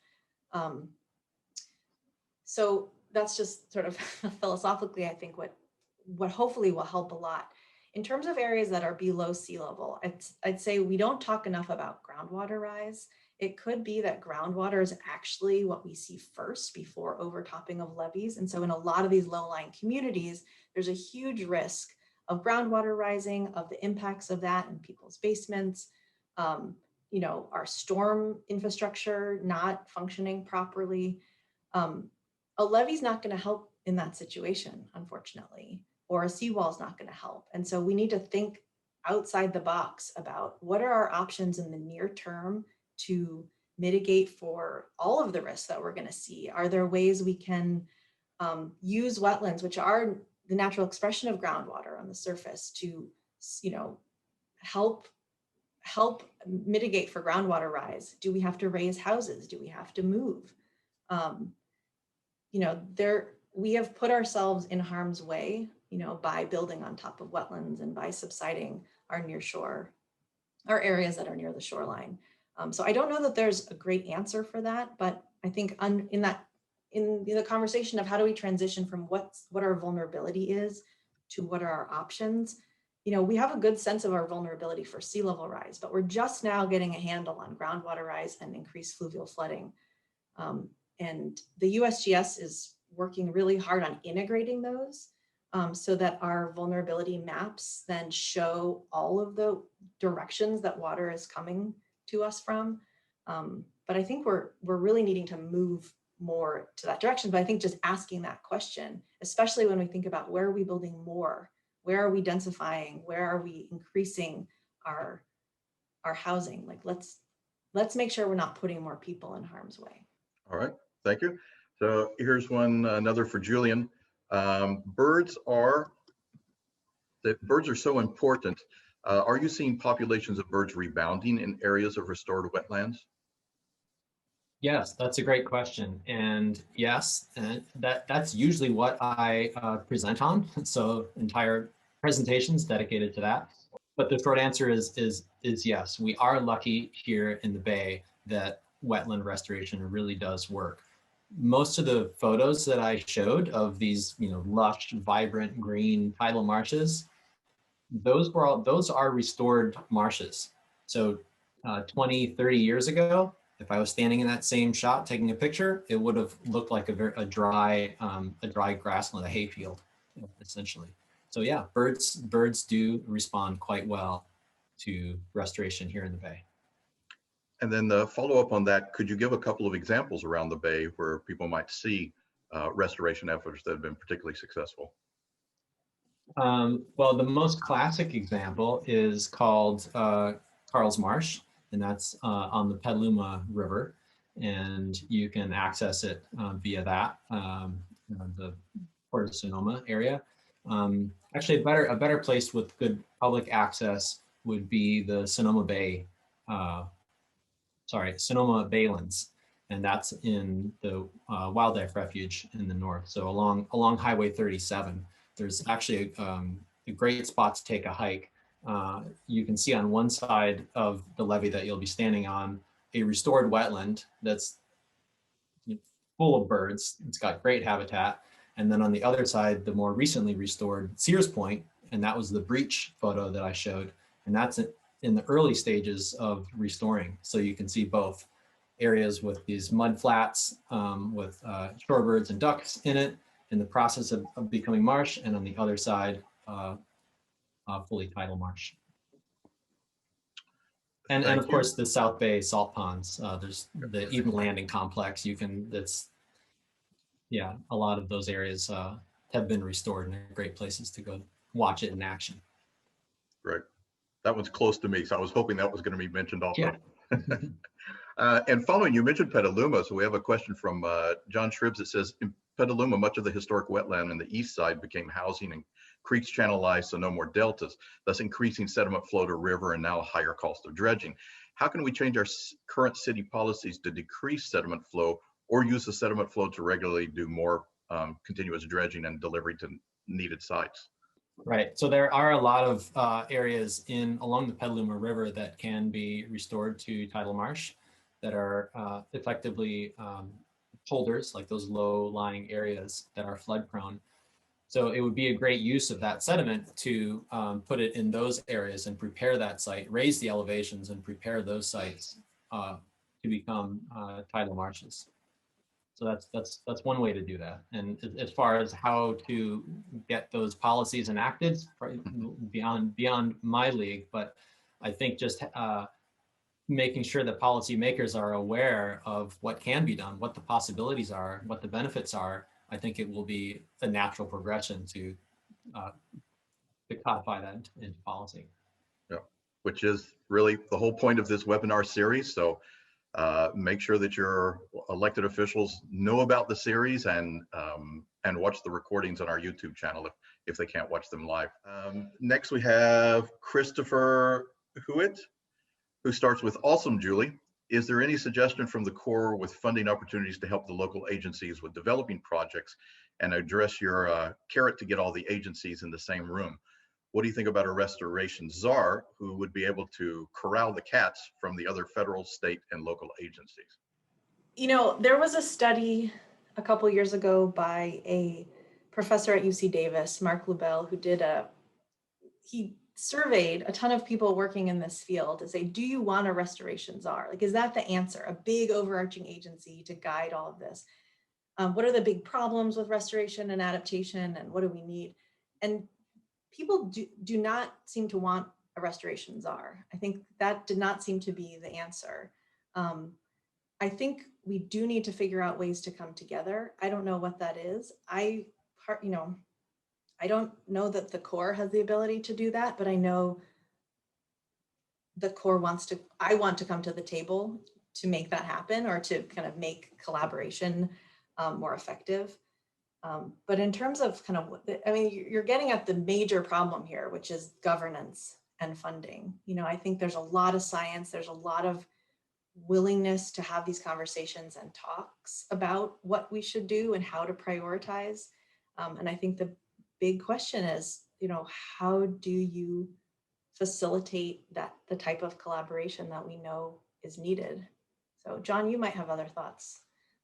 [SPEAKER 3] So that's just sort of philosophically, I think, what hopefully will help a lot. In terms of areas that are below sea level, I'd say we don't talk enough about groundwater rise. It could be that groundwater is actually what we see first before overtopping of levees. And so in a lot of these low-lying communities, there's a huge risk of groundwater rising, of the impacts of that in people's basements, our storm infrastructure not functioning properly. A levee's not going to help in that situation, unfortunately, or a seawall is not going to help. And so we need to think outside the box about what are our options in the near term to mitigate for all of the risks that we're going to see. Are there ways we can use wetlands, which are the natural expression of groundwater on the surface, to, you know, help mitigate for groundwater rise? Do we have to raise houses? Do we have to move? You know, we have put ourselves in harm's way, you know, by building on top of wetlands and by subsiding our near shore, our areas that are near the shoreline. So I don't know that there's a great answer for that, but I think in the conversation of how do we transition from what our vulnerability is to what are our options, you know, we have a good sense of our vulnerability for sea level rise, but we're just now getting a handle on groundwater rise and increased fluvial flooding. And the USGS is working really hard on integrating those so that our vulnerability maps then show all of the directions that water is coming to us from. But I think we're really needing to move more to that direction. But I think just asking that question, especially when we think about where are we building more, where are we densifying, where are we increasing our housing? Like let's make sure we're not putting more people in harm's way.
[SPEAKER 1] All right, thank you. So here's another for Julian. Birds are so important. Are you seeing populations of birds rebounding in areas of restored wetlands?
[SPEAKER 4] Yes, that's a great question. And yes, that's usually what I present on. So entire presentations dedicated to that. But the short answer is yes. We are lucky here in the Bay that wetland restoration really does work. Most of the photos that I showed of these, you know, lush, vibrant green tidal marshes, those are restored marshes. So 20, 30 years ago, if I was standing in that same shot taking a picture, it would have looked like a dry grassland, a hayfield, essentially. So yeah, birds do respond quite well to restoration here in the Bay.
[SPEAKER 1] And then the follow-up on that, could you give a couple of examples around the Bay where people might see restoration efforts that have been particularly successful?
[SPEAKER 4] Well, the most classic example is called Carl's Marsh, and that's on the Petaluma River, and you can access it via that, the Port of Sonoma area. Actually, a better place with good public access would be the Sonoma Baylands, and that's in the wildlife refuge in the north. So along Highway 37, there's actually a great spot to take a hike. You can see on one side of the levee that you'll be standing on a restored wetland that's full of birds. It's got great habitat. And then on the other side, the more recently restored Sears Point, and that was the breach photo that I showed. And that's in the early stages of restoring. So you can see both areas with these mud flats with shorebirds and ducks in it in the process of becoming marsh, and on the other side, fully tidal marsh. And of course, the South Bay salt ponds. There's the Eden Landing complex. A lot of those areas have been restored and are great places to go watch it in action.
[SPEAKER 1] Right. That one's close to me, so I was hoping that was going to be mentioned also.
[SPEAKER 4] Yeah.
[SPEAKER 1] And following, you mentioned Petaluma, so we have a question from John Shribs that says, in Petaluma, much of the historic wetland on the east side became housing and creeks channelized, so no more deltas, thus increasing sediment flow to river and now a higher cost of dredging. How can we change our current city policies to decrease sediment flow or use the sediment flow to regularly do more continuous dredging and delivery to needed sites?
[SPEAKER 4] Right. So there are a lot of areas along the Petaluma River that can be restored to tidal marsh that are effectively polders, like those low-lying areas that are flood prone. So it would be a great use of that sediment to put it in those areas and prepare that site, raise the elevations and prepare those sites to become tidal marshes. So that's one way to do that. And as far as how to get those policies enacted, beyond my league, but I think just making sure that policymakers are aware of what can be done, what the possibilities are, what the benefits are I think it will be a natural progression to codify that into policy.
[SPEAKER 1] Yeah, which is really the whole point of this webinar series. So make sure that your elected officials know about the series and watch the recordings on our YouTube channel if they can't watch them live. Next, we have Christopher Hewitt, who starts with, awesome, Julie. Is there any suggestion from the Corps with funding opportunities to help the local agencies with developing projects and address your carrot to get all the agencies in the same room? What do you think about a restoration czar who would be able to corral the cats from the other federal, state, and local agencies?
[SPEAKER 3] You know, there was a study a couple years ago by a professor at UC Davis, Mark Lubell, who he surveyed a ton of people working in this field to say, do you want a restoration czar? Like, is that the answer? A big overarching agency to guide all of this? What are the big problems with restoration and adaptation, and what do we need? And people do not seem to want a restoration czar. I think that did not seem to be the answer. I think we do need to figure out ways to come together. I don't know what that is. I don't know that the Corps has the ability to do that, but I know the Corps I want to come to the table to make that happen, or to kind of make collaboration more effective. But in terms of kind of, I mean, you're getting at the major problem here, which is governance and funding. You know, I think there's a lot of science, there's a lot of willingness to have these conversations and talks about what we should do and how to prioritize. And I think the big question is, you know, how do you facilitate the type of collaboration that we know is needed? So John, you might have other thoughts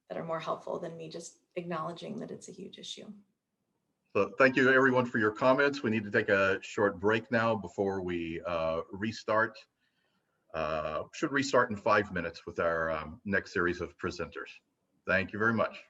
[SPEAKER 3] that are more helpful than me just acknowledging that it's a huge issue.
[SPEAKER 1] So thank you everyone for your comments. We need to take a short break now before we restart. Should restart in 5 minutes with our next series of presenters. Thank you very much.